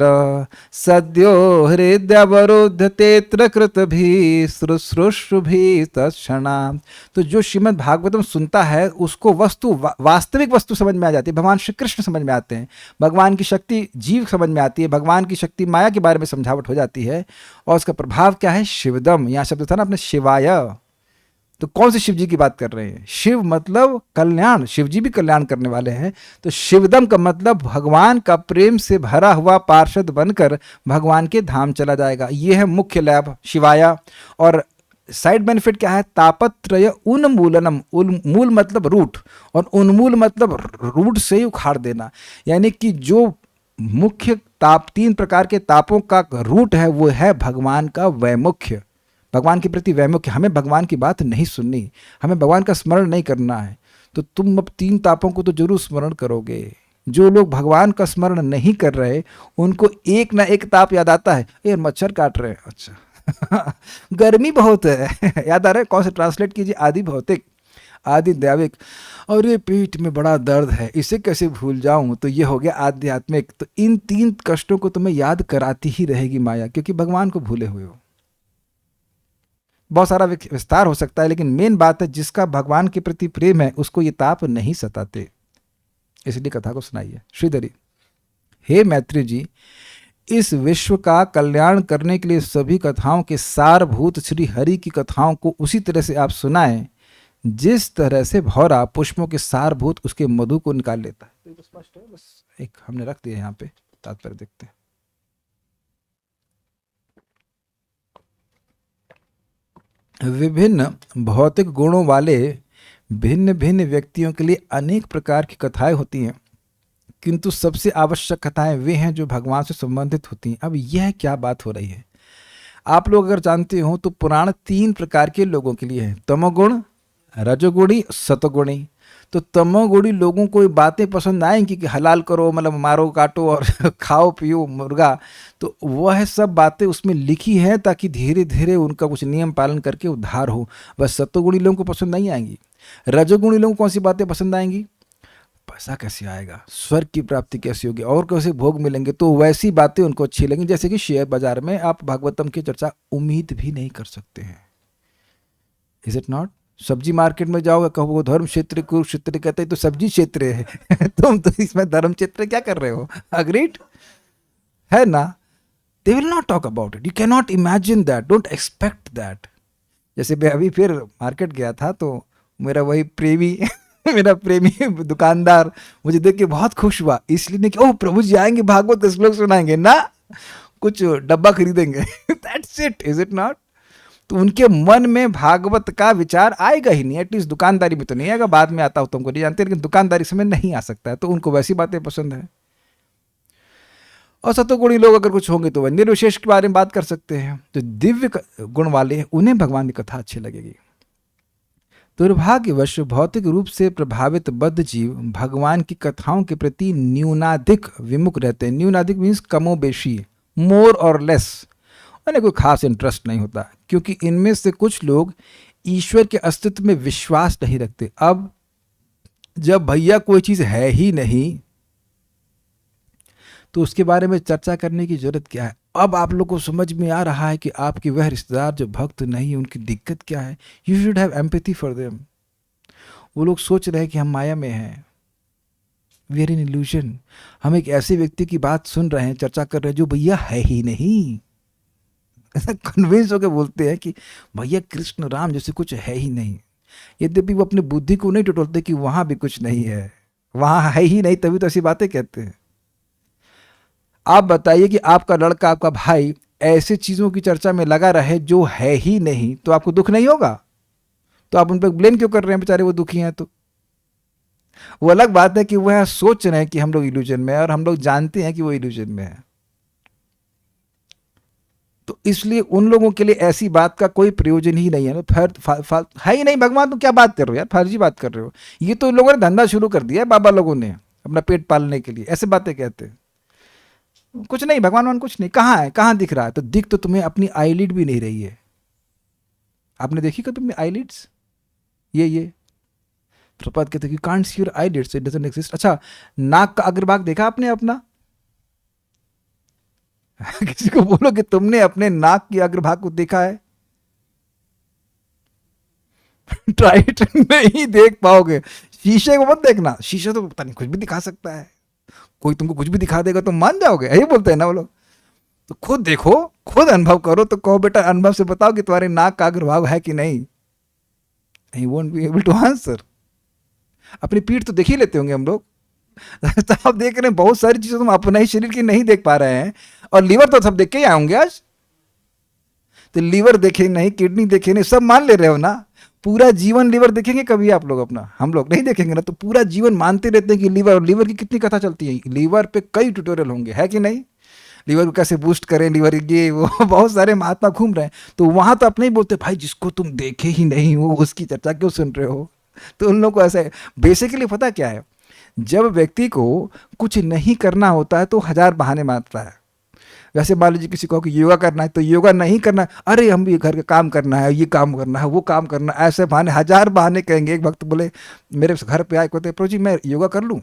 सद्यो हृदयवरुद्धतेऽत्र कृतभिः शुश्रूषुभिः तत्क्षणात्। तो जो श्रीमद् भागवतम सुनता है उसको वास्तविक वस्तु समझ में आ जाती है। भगवान श्री कृष्ण समझ में आते हैं, भगवान की शक्ति जीव समझ में आती है, भगवान की शक्ति माया के बारे में समझावट हो जाती है। और उसका प्रभाव क्या है, शिवदम। यहाँ शब्द था ना अपने शिवाय, तो कौन से शिव जी की बात कर रहे हैं, शिव मतलब कल्याण, शिव जी भी कल्याण करने वाले हैं। तो शिवदम का मतलब भगवान का प्रेम से भरा हुआ पार्षद बनकर भगवान के धाम चला जाएगा। ये है मुख्य लाभ शिवाया। और साइड बेनिफिट क्या है, तापत्रय उन्मूलनम। मूल मतलब रूट और उन्मूल मतलब रूट से ही उखाड़ देना। यानी कि जो मुख्य ताप, 3 प्रकार के तापों का रूट है वो है भगवान का वैमुख्य, भगवान के प्रति वैमुख्य। हमें भगवान की बात नहीं सुननी, हमें भगवान का स्मरण नहीं करना है। तो तुम अब 3 तापों को तो जरूर स्मरण करोगे। जो लोग भगवान का स्मरण नहीं कर रहे उनको एक ना एक ताप याद आता है, ये मच्छर काट रहे हैं, अच्छा गर्मी बहुत है याद आ रहा है, कौन से ट्रांसलेट कीजिए, आदि भौतिक, आदि दैविक, और ये पेट में बड़ा दर्द है, इसे कैसे भूल जाऊं, तो ये हो गया आध्यात्मिक। तो इन 3 कष्टों को तुम्हें याद कराती ही रहेगी माया, क्योंकि भगवान को भूले हुए हो। बहुत सारा विस्तार हो सकता है, लेकिन मेन बात है जिसका भगवान के प्रति प्रेम है उसको ये ताप नहीं सताते। इसलिए कथा को सुनाइए। श्रीधरी, हे मैत्री जी, इस विश्व का कल्याण करने के लिए सभी कथाओं के सारभूत श्री हरि की कथाओं को उसी तरह से आप सुनाएं जिस तरह से भौरा पुष्पों के सारभूत उसके मधु को निकाल लेता है। तो ये तो स्पष्ट है, बस एक हमने रख दिया यहाँ पे, तात्पर्य देखते हैं। विभिन्न भौतिक गुणों वाले भिन्न भिन्न व्यक्तियों के लिए अनेक प्रकार की कथाएं होती हैं, किंतु सबसे आवश्यक कथाएं वे हैं जो भगवान से संबंधित होती हैं। अब यह क्या बात हो रही है, आप लोग अगर जानते हो तो पुराण 3 प्रकार के लोगों के लिए है, तमोगुण, रजोगुणी, सतोगुणी। तो तमोगुणी लोगों को ये बातें पसंद आएंगी कि हलाल करो, मतलब मारो काटो और खाओ पियो मुर्गा, तो वह सब बातें उसमें लिखी हैं ताकि धीरे धीरे उनका कुछ नियम पालन करके उद्धार हो। बस सत्वगुणी लोगों को पसंद नहीं आएंगी। रजोगुणी लोगों को कौन सी बातें पसंद आएंगी? पैसा कैसे आएगा, स्वर्ग की प्राप्ति कैसी होगी, और कैसे भोग मिलेंगे, तो वैसी बातें उनको अच्छी लगेंगी। जैसे कि शेयर बाजार में आप भागवतम की चर्चा उम्मीद भी नहीं कर सकते हैं। Is it not? सब्जी मार्केट में जाओगे, कहो धर्म क्षेत्र कुरुक्षेत्र, कहते हैं तो सब्जी क्षेत्र है तुम तो इसमें धर्म क्षेत्र क्या कर रहे हो? अग्रीड है ना? They will not talk about it, you can not imagine that, don't expect that. जैसे मैं अभी फिर मार्केट गया था तो मेरा वही प्रेमी मेरा प्रेमी दुकानदार मुझे देख के बहुत खुश हुआ, इसलिए नहीं कि ओह प्रभु जी आएंगे भागवत के श्लोक सुनाएंगे ना, कुछ डब्बा खरीदेंगे that's it, is it not? तो उनके मन में भागवत का विचार आएगा ही नहीं, एटलीस्ट दुकानदारी में तो नहीं आएगा। बाद में आता हो तुमको नहीं जानते, लेकिन दुकानदारी समय नहीं आ सकता है, तो उनको वैसी बातें पसंद है। और सत्वगुणी लोग अगर कुछ होंगे तो वह निर्विशेष के बारे में बात कर सकते हैं। तो दिव्य गुण वाले हैं, उन्हें भगवान की कथा अच्छी लगेगी। दुर्भाग्यवश भौतिक रूप से प्रभावित बद्ध जीव भगवान की कथाओं के प्रति न्यूनाधिक विमुख रहते हैं। न्यूनाधिक मीन्स कमो बेशी, मोर और लेस, उन्हें कोई खास इंटरेस्ट नहीं होता, क्योंकि इनमें से कुछ लोग ईश्वर के अस्तित्व में विश्वास नहीं रखते। अब जब भैया कोई चीज़ है ही नहीं तो उसके बारे में चर्चा करने की जरूरत क्या है? अब आप लोग को समझ में आ रहा है कि आपके वह रिश्तेदार जो भक्त नहीं है उनकी दिक्कत क्या है। You should have empathy for them. वो लोग सोच रहे हैं कि हम माया में हैं, वी आर इन इल्यूजन। हम एक ऐसे व्यक्ति की बात सुन रहे हैं, चर्चा कर रहे हैं जो भैया है ही नहीं। ऐसा कन्विंस होकर बोलते हैं कि भैया कृष्ण राम जैसे कुछ है ही नहीं। यद्यपि वो अपनी बुद्धि को नहीं टटोलते कि वहां भी कुछ नहीं है, वहां है ही नहीं, तभी तो ऐसी बातें कहते हैं। आप बताइए कि आपका लड़का, आपका भाई ऐसे चीज़ों की चर्चा में लगा रहे जो है ही नहीं, तो आपको दुख नहीं होगा? तो आप उन पर ब्लेम क्यों कर रहे हैं? बेचारे वो दुखी हैं। तो वो अलग बात है कि वह सोच रहे हैं कि हम लोग इल्यूजन में हैं और हम लोग जानते हैं कि वो इल्यूजन में है। तो इसलिए उन लोगों के लिए ऐसी बात का कोई प्रयोजन ही नहीं है। है ही नहीं भगवान, तो क्या बात कर रहे हो यार, फर्जी बात कर रहे हो। ये तो लोगों ने धंधा शुरू कर दिया है, बाबा लोगों ने अपना पेट पालने के लिए ऐसे बातें कहते हैं। कुछ नहीं, भगवान कुछ नहीं। कहाँ है, कहाँ दिख रहा है? तो दिख तो तुम्हें अपनी आईलिड भी नहीं रही है। आपने देखी क्या तुमने आईलिड्स? ये प्रपात कहते you can't see your eyelids, it doesn't exist. अच्छा, नाक का अग्रभाग देखा आपने अपना? किसी को बोलो कि तुमने अपने नाक की अग्रभाग को देखा है? ट्राई इट, नहीं देख पाओगे। शीशे को मत देखना, शीशे तो पता नहीं कुछ भी दिखा सकता है, कोई तुमको कुछ भी दिखा देगा तो मान जाओगे, यही बोलते हैं ना वो लोग। तो खुद देखो, खुद अनुभव करो, तो कहो बेटा अनुभव से बताओ कि तुम्हारे नाक का अग्रभाग है कि नहीं। He won't be able to answer. अपनी पीठ तो देख ही लेते होंगे हम लोग। तो आप देख रहे हैं बहुत सारी चीजें तुम अपने ही शरीर की नहीं देख पा रहे हैं, और लीवर तो सब देख के ही आएंगे आज। तो लीवर देखे नहीं, किडनी देखे नहीं, सब मान ले रहे हो ना। पूरा जीवन लीवर देखेंगे कभी आप लोग अपना? हम लोग नहीं देखेंगे ना। तो पूरा जीवन मानते रहते हैं कि लीवर, और लीवर की कितनी कथा चलती है। लीवर पे कई ट्यूटोरियल होंगे, है कि नहीं? लीवर को कैसे बूस्ट करें, लीवर ये वो बहुत सारे महात्मा घूम रहे हैं। तो वहां तो अपने ही बोलते भाई जिसको तुम देखे ही नहीं हो उसकी चर्चा क्यों सुन रहे हो? तो उन लोगों को ऐसा है। बेसिकली पता क्या है, जब व्यक्ति को कुछ नहीं करना होता है तो 1000 बहाने मारता है। वैसे मान लीजिए किसी को कि योगा करना है, तो योगा नहीं करना, अरे हम भी घर का काम करना है, ये काम करना है, वो काम करना है, ऐसे बहाने 1000 बहाने कहेंगे। एक वक्त बोले मेरे घर पे आए, कहते प्रभु जी मैं योगा कर लूँ।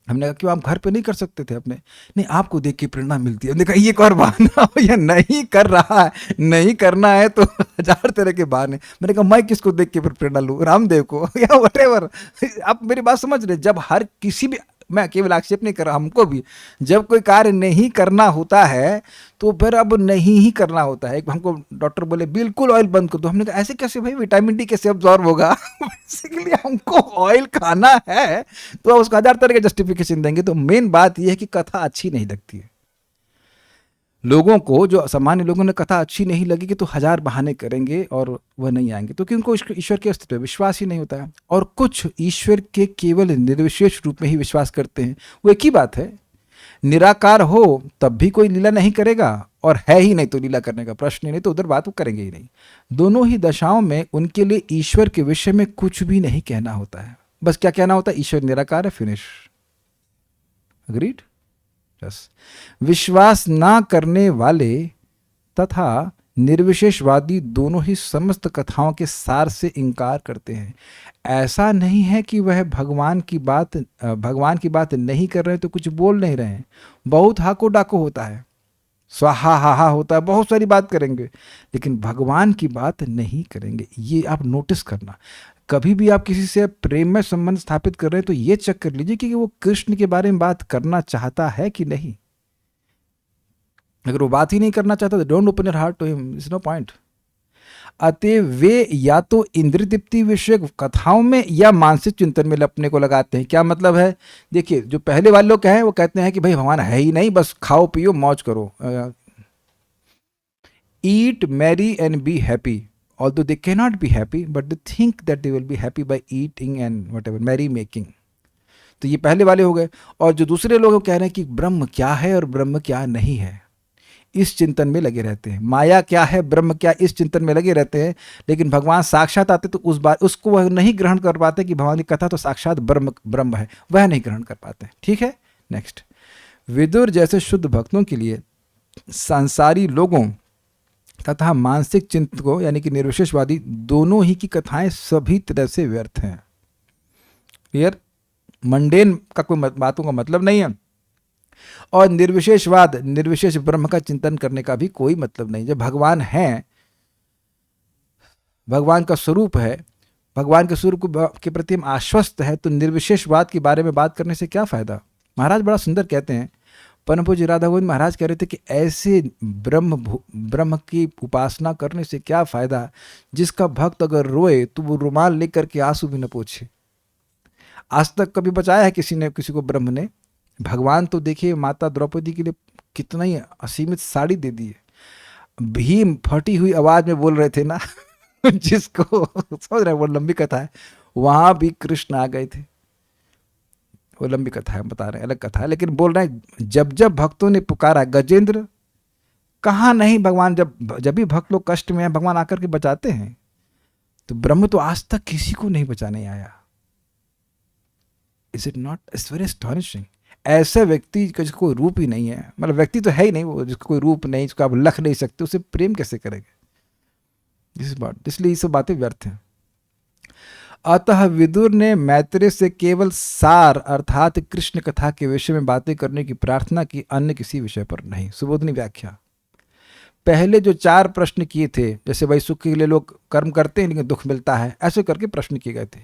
हमने कहा क्यों, आप घर पे नहीं कर सकते थे अपने? नहीं, आपको देख के प्रेरणा मिलती है। हमने कहा ये एक और बहाना, ये नहीं कर रहा है, नहीं करना है तो 1000 तरह के बहाने। मैंने कहा मैं किसको देख के फिर प्रेरणा लूँ, रामदेव को या व्हाटएवर। आप मेरी बात समझ रहे? जब हर किसी भी, मैं केवल आक्षेप नहीं कर रहा, हमको भी जब कोई कार्य नहीं करना होता है तो फिर अब नहीं ही करना होता है। हमको डॉक्टर बोले बिल्कुल ऑयल बंद कर दो। हमने कहा ऐसे कैसे भाई, विटामिन डी कैसे अब्जॉर्ब होगा? बेसिकली हमको ऑयल खाना है तो उसको 1000 तरह के जस्टिफिकेशन देंगे। तो मेन बात यह है कि कथा अच्छी नहीं लगती है लोगों को। जो सामान्य लोगों ने कथा अच्छी नहीं लगेगी तो 1000 बहाने करेंगे और वह नहीं आएंगे, तो क्योंकि उनको ईश्वर के अस्तित्व में विश्वास ही नहीं होता है। और कुछ ईश्वर के केवल निर्विशेष रूप में ही विश्वास करते हैं। वो एक ही बात है, निराकार हो तब भी कोई लीला नहीं करेगा, और है ही नहीं तो लीला करने का प्रश्न ही नहीं, तो उधर बात वो करेंगे ही नहीं। दोनों ही दशाओं में उनके लिए ईश्वर के विषय में कुछ भी नहीं कहना होता है। बस क्या कहना होता है, ईश्वर निराकार है, फिनिश। अग्रीड? यस। विश्वास ना करने वाले तथा निर्विशेषवादी दोनों ही समस्त कथाओं के सार से इनकार करते हैं। ऐसा नहीं है कि वह भगवान की बात नहीं कर रहे हैं तो कुछ बोल नहीं रहे हैं। बहुत हाको डाको होता है, स्वाहा हा हा होता है, बहुत सारी बात करेंगे, लेकिन भगवान की बात नहीं करेंगे। ये आप नोटिस करना। कभी भी आप किसी से प्रेम में संबंध स्थापित कर रहे हैं तो ये चेक कर लीजिए कि वो कृष्ण के बारे में बात करना चाहता है कि नहीं। अगर वो बात ही नहीं करना चाहता तो don't open your heart to him, is no point. अतः वे या तो इंद्रिय तृप्ति विषयक कथाओं में या मानसिक चिंतन में अपने को लगाते हैं। क्या मतलब है? देखिए, जो पहले वाले लोग हैं वो कहते हैं कि भाई भगवान है ही नहीं, बस खाओ पियो मौज करो, eat merry and be happy, although they cannot be happy but they think that they will be happy by eating and whatever merry making। तो ये पहले वाले हो गए। और जो दूसरे लोग कह रहे हैं कि ब्रह्म क्या है और ब्रह्म क्या नहीं है, इस चिंतन में लगे रहते हैं। माया क्या है, ब्रह्म क्या, इस चिंतन में लगे रहते हैं। लेकिन भगवान साक्षात आते तो उस बार उसको वह नहीं ग्रहण कर पाते कि भगवान की कथा तो साक्षात ब्रह्म है, वह नहीं ग्रहण कर पाते। ठीक है, नेक्स्ट। विदुर जैसे शुद्ध भक्तों के लिए सांसारी लोगों तथा मानसिक चिंतकों यानी कि निर्विशेषवादी दोनों ही की कथाएं सभी तरह से व्यर्थ हैं। क्लियर? मंडेन का कोई बातों का मतलब नहीं है, और निर्विशेषवाद, निर्विशेष ब्रह्म का चिंतन करने का भी कोई मतलब नहीं। जब भगवान है, भगवान का स्वरूप है, भगवान के स्वरूप के प्रति हम आश्वस्त है, तो निर्विशेषवाद के बारे में बात करने से क्या फायदा। महाराज बड़ा सुंदर कहते हैं, परम पूज्य राधा गोविंद महाराज कह रहे थे कि ऐसे ब्रह्म की उपासना करने से क्या फायदा, जिसका भक्त अगर रोए तो वो रुमाल लेकर के आंसू भी न पोंछे। आज तक कभी बचाया है किसी को ब्रह्म ने? भगवान तो देखिए माता द्रौपदी के लिए कितना ही असीमित साड़ी दे दी है। भीम फटी हुई आवाज में बोल रहे थे ना जिसको समझ रहे, वो लंबी कथा है, वहां भी कृष्ण आ गए थे। वो लंबी कथा है, बता रहे हैं, अलग कथा है, लेकिन बोल रहे हैं जब जब भक्तों ने पुकारा, गजेंद्र कहाँ नहीं, भगवान जब भी भक्त लोग कष्ट में हैं भगवान आकर के बचाते हैं। तो ब्रह्म तो आज तक किसी को नहीं बचाने आया। Is it not? It's very astonishing. ऐसे व्यक्ति का जिसको कोई रूप ही नहीं है, मतलब व्यक्ति तो है ही नहीं वो, जिसको कोई रूप नहीं, जिसको आप लख नहीं सकते, उसे प्रेम कैसे करेंगे? इसलिए ये सब बातें व्यर्थ हैं। अतः विदुर ने मैत्रेय से केवल सार अर्थात कृष्ण कथा के विषय में बातें करने की प्रार्थना की, अन्य किसी विषय पर नहीं। सुबोधनी व्याख्या। पहले जो 4 प्रश्न किए थे, जैसे भाई सुख के लिए लोग कर्म करते हैं लेकिन दुख मिलता है, ऐसे करके प्रश्न किए गए थे,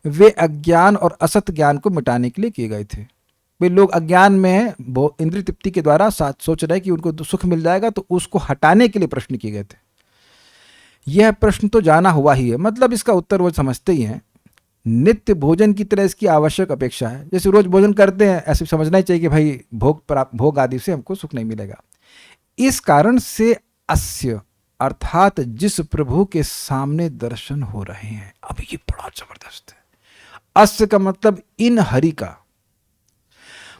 वे अज्ञान और असत ज्ञान को मिटाने के लिए किए गए थे। वे लोग अज्ञान में हैं, इंद्रिय तृप्ति के द्वारा सोच रहे हैं कि उनको सुख मिल जाएगा, तो उसको हटाने के लिए प्रश्न किए गए थे। यह प्रश्न तो जाना हुआ ही है, मतलब इसका उत्तर वो समझते ही हैं। नित्य भोजन की तरह इसकी आवश्यक अपेक्षा है। जैसे रोज भोजन करते हैं, ऐसे समझना ही चाहिए कि भाई भोग आदि से हमको सुख नहीं मिलेगा। इस कारण से अस्य अर्थात जिस प्रभु के सामने दर्शन हो रहे हैं, अब ये बड़ा जबरदस्त है। अस्य का मतलब इन हरि का।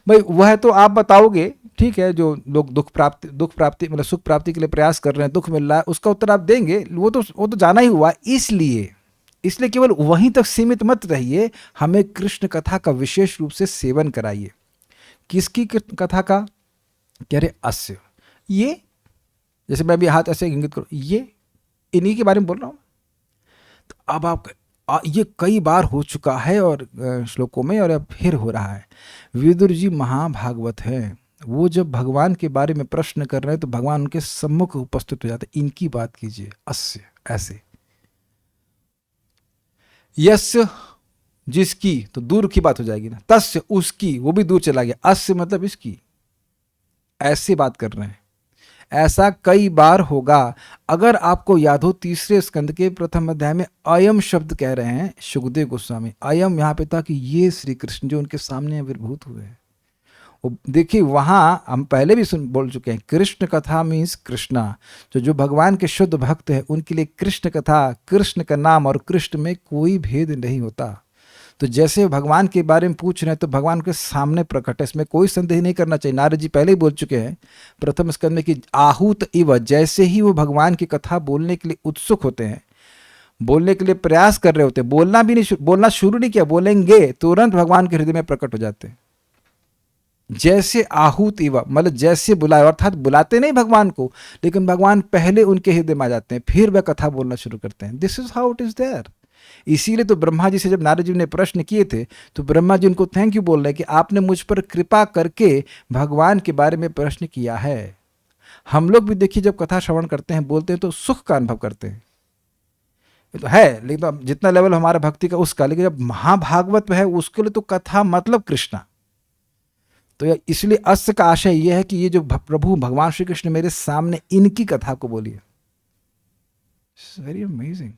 भाई वह तो आप बताओगे, ठीक है, जो लोग दुख प्राप्ति मतलब सुख प्राप्ति के लिए प्रयास कर रहे हैं, दुख मिल रहा है, उसका उत्तर आप देंगे, वो तो जाना ही हुआ। इसलिए केवल वहीं तक सीमित मत रहिए, हमें कृष्ण कथा का विशेष रूप से सेवन कराइए। किसकी कथा का? कह रहे अस्य, ये जैसे मैं भी हाथ ऐसे इंगित करूं, ये इन्हीं के बारे में बोल रहा हूं। तो अब आप ये कई बार हो चुका है और श्लोकों में, और अब फिर हो रहा है। विदुर जी महाभागवत है, वो जब भगवान के बारे में प्रश्न कर रहे हैं तो भगवान उनके सम्मुख उपस्थित हो जाते। इनकी बात कीजिए, अस्य ऐसे। यस्य जिसकी, तो दूर की बात हो जाएगी ना, तस्य उसकी, वो भी दूर चला गया, अस्य मतलब इसकी, ऐसे बात कर रहे हैं। ऐसा कई बार होगा। अगर आपको याद हो, 3 स्कंद के प्रथम अध्याय में अयम शब्द कह रहे हैं सुखदेव गोस्वामी। अयम यहाँ पे था कि ये श्री कृष्ण जो उनके सामने आविर्भूत हुए हैं। देखिए वहां हम पहले भी बोल चुके हैं, कृष्ण कथा मीन्स कृष्णा। जो भगवान के शुद्ध भक्त हैं उनके लिए कृष्ण कथा, कृष्ण का नाम और कृष्ण में कोई भेद नहीं होता। तो जैसे भगवान के बारे में पूछ रहे हैं तो भगवान के सामने प्रकट है, इसमें कोई संदेह नहीं करना चाहिए। नारद जी पहले ही बोल चुके हैं प्रथम स्कंद में कि आहूत इव, जैसे ही वो भगवान की कथा बोलने के लिए उत्सुक होते हैं, बोलने के लिए प्रयास कर रहे होते हैं, बोलना भी नहीं, बोलना शुरू नहीं किया, बोलेंगे तुरंत भगवान के हृदय में प्रकट हो जाते हैं। जैसे आहूत इवा, मतलब जैसे बुलाए, अर्थात बुलाते नहीं भगवान को, लेकिन भगवान पहले उनके हृदय में आ जाते हैं, फिर वह कथा बोलना शुरू करते हैं। This is how it is there. इसीलिए तो ब्रह्मा जी से जब नारद जी ने प्रश्न किए थे, तो ब्रह्मा जी उनको थैंक यू बोल रहे हैं कि आपने मुझ पर कृपा करके भगवान के बारे में प्रश्न किया है। हम लोग भी देखिए जब कथा श्रवण करते हैं, बोलते हैं तो सुख का अनुभव करते हैं, ये तो है, लेकिन तो जितना लेवल हमारा भक्ति का उसका, लेकिन जब महाभागवत है उसके लिए तो कथा मतलब कृष्णा। तो इसलिए अस्य का आशय यह है कि ये जो प्रभु भगवान श्री कृष्ण मेरे सामने इनकी कथा को बोलिए, वेरी अमेजिंग।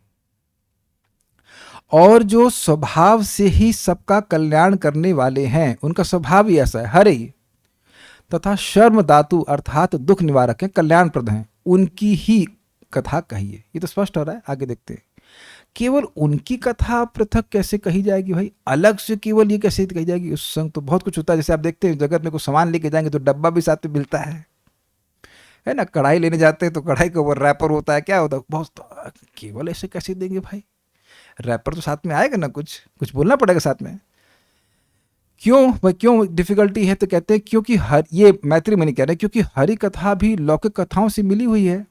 और जो स्वभाव से ही सबका कल्याण करने वाले हैं, उनका स्वभाव ही ऐसा है, हरे तथा शर्म धातु अर्थात दुख निवारक है, कल्याणप्रद हैं, उनकी ही कथा कहिए। ये तो स्पष्ट हो रहा है, आगे देखते हैं। केवल उनकी कथा पृथक कैसे कही जाएगी भाई, अलग से केवल ये कैसे कही जाएगी? उस संग तो बहुत कुछ होता है। जैसे आप देखते हैं जगत में कोई सामान लेके जाएंगे तो डब्बा भी साथ में मिलता है ना। कढ़ाई लेने जाते हैं तो कढ़ाई के ऊपर रैपर होता है, क्या होता है, बहुत तो, केवल ऐसे कैसे देंगे भाई? रैपर तो साथ में आएगा ना, कुछ कुछ बोलना पड़ेगा साथ में। क्यों भाई, क्यों डिफिकल्टी है? तो कहते हैं क्योंकि ये मैत्री मुनि कह रहे हैं, क्योंकि हरि कथा भी लौकिक कथाओं से मिली हुई है,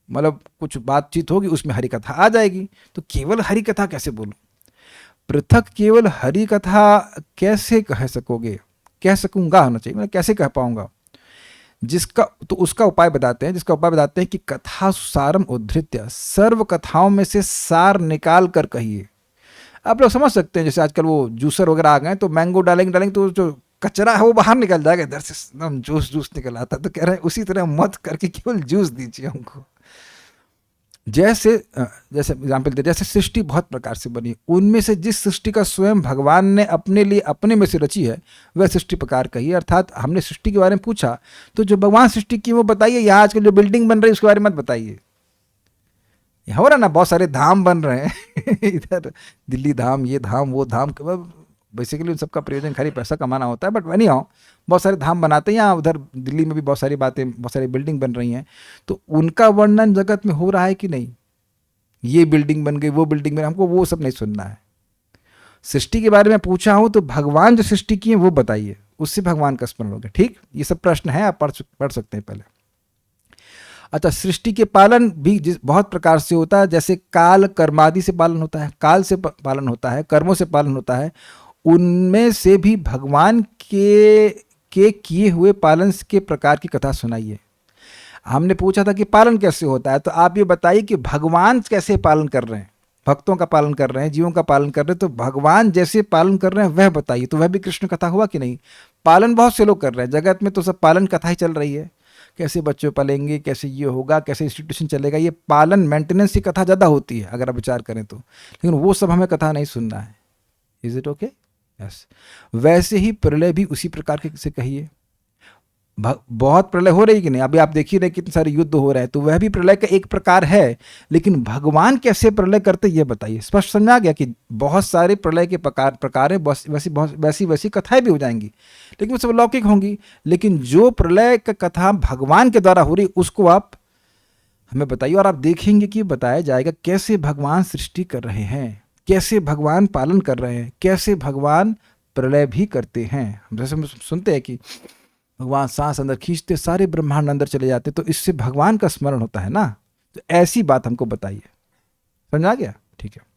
मतलब कुछ बातचीत होगी उसमें हरि कथा आ जाएगी, तो केवल हरि कथा कैसे बोलो? पृथक केवल हरि कथा कैसे कह सकोगे? कह सकूंगा होना चाहिए, मैं कैसे कह पाऊंगा? जिसका तो उसका उपाय बताते हैं, जिसका उपाय बताते हैं कि कथा सारम उद्धृत्य, सर्व कथाओं में से सार निकाल कर कहिए। आप लोग समझ सकते हैं, जैसे आजकल वो जूसर वगैरह आ गए तो मैंगो डालेंगे तो जो कचरा है वो बाहर निकल जाएगा, इधर से एकदम जूस निकल आता है। तो कह रहे हैं उसी तरह मत करके केवल जूस दीजिए हमको। जैसे एग्जाम्पल दे, जैसे सृष्टि बहुत प्रकार से बनी, उनमें से जिस सृष्टि का स्वयं भगवान ने अपने लिए अपने में से रची है वह सृष्टि प्रकार कही। अर्थात हमने सृष्टि के बारे में पूछा तो जो भगवान सृष्टि की वो बताइए, यहाँ आजकल जो बिल्डिंग बन रही है उसके बारे में मत बताइए। हो रहा ना, बहुत सारे धाम बन रहे हैं इधर दिल्ली धाम, ये धाम, वो धाम, बेसिकली उन सबका प्रयोजन खाली पैसा कमाना होता है, बट वनी आओ बहुत सारे धाम बनाते हैं। यहाँ उधर दिल्ली में भी बहुत सारी बातें, बहुत सारी बिल्डिंग बन रही हैं, तो उनका वर्णन जगत में हो रहा है कि नहीं? ये बिल्डिंग बन गई, वो बिल्डिंग बन, हमको वो सब नहीं सुनना है। सृष्टि के बारे में पूछा हूं तो भगवान जो सृष्टि की है वो बताइए, उससे भगवान का स्मरण होगा। ठीक, ये सब प्रश्न है, आप पढ़ सकते हैं पहले। अच्छा, सृष्टि के पालन भी बहुत प्रकार से होता है, जैसे काल कर्मादि से पालन होता है, काल से पालन होता है, कर्मों से पालन होता है। उनमें से भी भगवान के किए हुए पालन के प्रकार की कथा सुनाइए। हमने पूछा था कि पालन कैसे होता है, तो आप ये बताइए कि भगवान कैसे पालन कर रहे हैं, भक्तों का पालन कर रहे हैं, जीवों का पालन कर रहे हैं, तो भगवान जैसे पालन कर रहे हैं वह बताइए। तो वह भी कृष्ण कथा हुआ कि नहीं? पालन बहुत से लोग कर रहे हैं जगत में, तो सब पालन कथा ही चल रही है, कैसे बच्चे पालेंगे, कैसे ये होगा, कैसे इंस्टीट्यूशन चलेगा, ये पालन मेंटेनेंस की कथा ज़्यादा होती है अगर आप विचार करें तो। लेकिन वो सब हमें कथा नहीं सुनना है। Is it okay? यस। वैसे ही प्रलय भी उसी प्रकार के से कहिए। बहुत प्रलय हो रही कि नहीं? अभी आप देखिए रहे कितने सारे युद्ध हो रहे हैं, तो वह भी प्रलय का एक प्रकार है, लेकिन भगवान कैसे प्रलय करते ये बताइए। स्पष्ट समझा गया कि बहुत सारे प्रलय के प्रकार है, वैसी कथाएं भी हो जाएंगी, लेकिन वो सब लौकिक होंगी। लेकिन जो प्रलय का कथा भगवान के द्वारा हो रही उसको आप हमें बताइए, और आप देखेंगे कि बताया जाएगा कैसे भगवान सृष्टि कर रहे हैं, कैसे भगवान पालन कर रहे हैं, कैसे भगवान प्रलय भी करते हैं। हम जैसे सुनते हैं कि भगवान सांस अंदर खींचते सारे ब्रह्मांड अंदर चले जाते, तो इससे भगवान का स्मरण होता है ना। तो ऐसी बात हमको बताइए। समझ आ गया? ठीक है।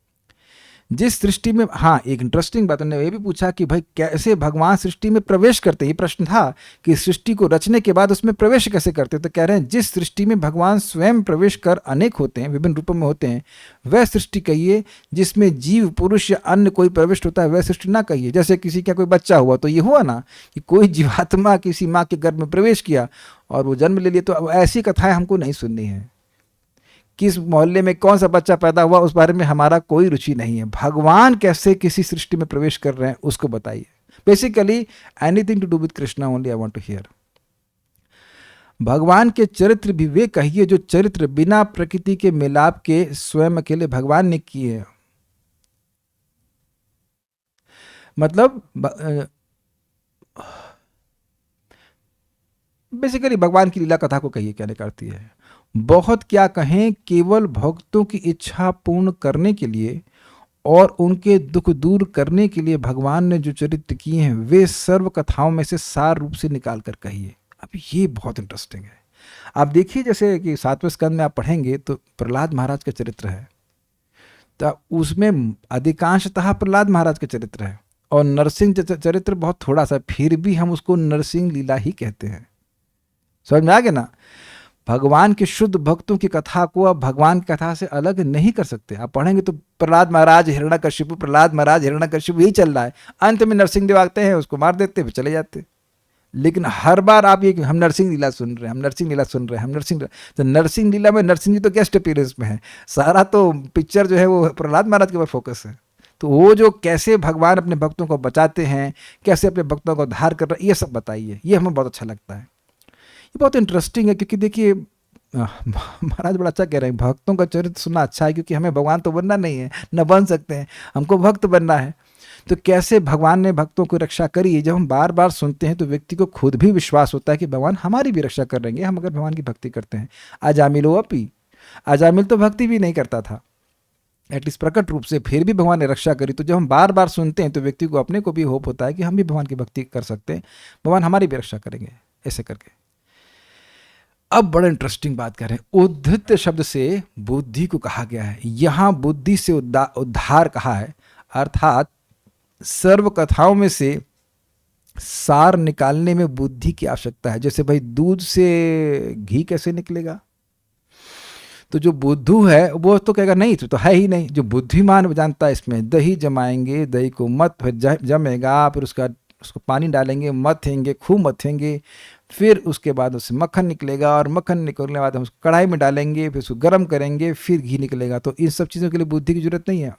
जिस सृष्टि में, हाँ एक इंटरेस्टिंग बात उन्होंने ये भी पूछा कि भाई कैसे भगवान सृष्टि में प्रवेश करते हैं। ये प्रश्न था कि सृष्टि को रचने के बाद उसमें प्रवेश कैसे करते हैं। तो कह रहे हैं जिस सृष्टि में भगवान स्वयं प्रवेश कर अनेक होते हैं, विभिन्न रूपों में होते हैं, वह सृष्टि कहिए। जिसमें जीव पुरुष या अन्य कोई प्रविष्ट होता है वह सृष्टि ना कहिए। जैसे किसी का कोई बच्चा हुआ तो ये हुआ ना कि कोई जीवात्मा किसी माँ के गर्भ में प्रवेश किया और वो जन्म ले लिया, तो ऐसी कथाएं हमको नहीं सुननी है। किस मोहल्ले में कौन सा बच्चा पैदा हुआ उस बारे में हमारा कोई रुचि नहीं है। भगवान कैसे किसी सृष्टि में प्रवेश कर रहे हैं उसको बताइए। Basically anything to do with Krishna only I want to hear. भगवान के चरित्र भी वे कहिए जो चरित्र बिना प्रकृति के मिलाप के स्वयं अकेले भगवान ने किए हैं। मतलब बेसिकली भगवान की लीला कथा को कहिए, क्या निकालती है। बहुत क्या कहें, केवल भक्तों की इच्छा पूर्ण करने के लिए और उनके दुख दूर करने के लिए भगवान ने जो चरित्र किए हैं वे सर्व कथाओं में से सार रूप से निकाल कर कहिए। अब ये बहुत इंटरेस्टिंग है। आप देखिए जैसे कि 7वें स्कंद में आप पढ़ेंगे तो प्रहलाद महाराज का चरित्र है, तो उसमें अधिकांशतः प्रहलाद महाराज का चरित्र है और नरसिंह चरित्र बहुत थोड़ा सा, फिर भी हम उसको नरसिंह लीला ही कहते हैं। समझ में आ गया ना? भगवान के शुद्ध भक्तों की कथा को आप भगवान की कथा से अलग नहीं कर सकते। आप पढ़ेंगे तो प्रहलाद महाराज हिरण्यकशिपु, प्रहलाद महाराज हिरण्यकशिपु यही चल रहा है। अंत में नरसिंह देव आते हैं, उसको मार देते फिर चले जाते। लेकिन हर बार आप ये हम नरसिंह लीला सुन रहे हैं, हम नरसिंह लीला सुन रहे हैं, हम नरसिंह, तो नरसिंह लीला में नरसिंह जी तो गेस्ट अपीयरेंस में है, सारा तो पिक्चर जो है वो प्रहलाद महाराज के ऊपर फोकस है। तो वो जो कैसे भगवान अपने भक्तों को बचाते हैं, कैसे अपने भक्तों को उद्धार कर रहे हैं, ये सब बताइए। ये हमें बहुत अच्छा लगता है, ये बहुत इंटरेस्टिंग है। क्योंकि देखिए महाराज बड़ा अच्छा कह रहे हैं, भक्तों का चरित्र सुनना अच्छा है, क्योंकि हमें भगवान तो बनना नहीं है, न बन सकते हैं, हमको भक्त बनना है। तो कैसे भगवान ने भक्तों की रक्षा करी, जब हम बार बार सुनते हैं तो व्यक्ति को खुद भी विश्वास होता है कि भगवान हमारी भी रक्षा करेंगे, हम अगर भगवान की भक्ति करते हैं। अजामिलो अपी, अजामिल तो भक्ति भी नहीं करता था एटलीस्ट प्रकट रूप से, फिर भी भगवान ने रक्षा करी। तो जब हम बार बार सुनते हैं तो व्यक्ति को अपने को भी होप होता है कि हम भी भगवान की भक्ति कर सकते हैं, भगवान हमारी भी रक्षा करेंगे, ऐसे करके। अब बड़ा इंटरेस्टिंग बात कर रहे हैं, उद्धृत शब्द से बुद्धि को कहा गया है। यहां बुद्धि से उद्धार कहा है, अर्थात सर्व कथाओं में से सार निकालने में बुद्धि की आवश्यकता है। जैसे भाई दूध से घी कैसे निकलेगा, तो जो बुद्धू है वो तो कहेगा नहीं तो है ही नहीं। जो बुद्धिमान जानता है इसमें दही जमाएंगे, दही को मत फिर जमेगा, फिर उसको पानी डालेंगे, मथेंगे, खूब मथेंगे, फिर उसके बाद उससे मक्खन निकलेगा, और मक्खन निकलने के बाद हम उसको कढ़ाई में डालेंगे, फिर उसको गर्म करेंगे, फिर घी निकलेगा। तो इन सब चीज़ों के लिए बुद्धि की जरूरत नहीं है।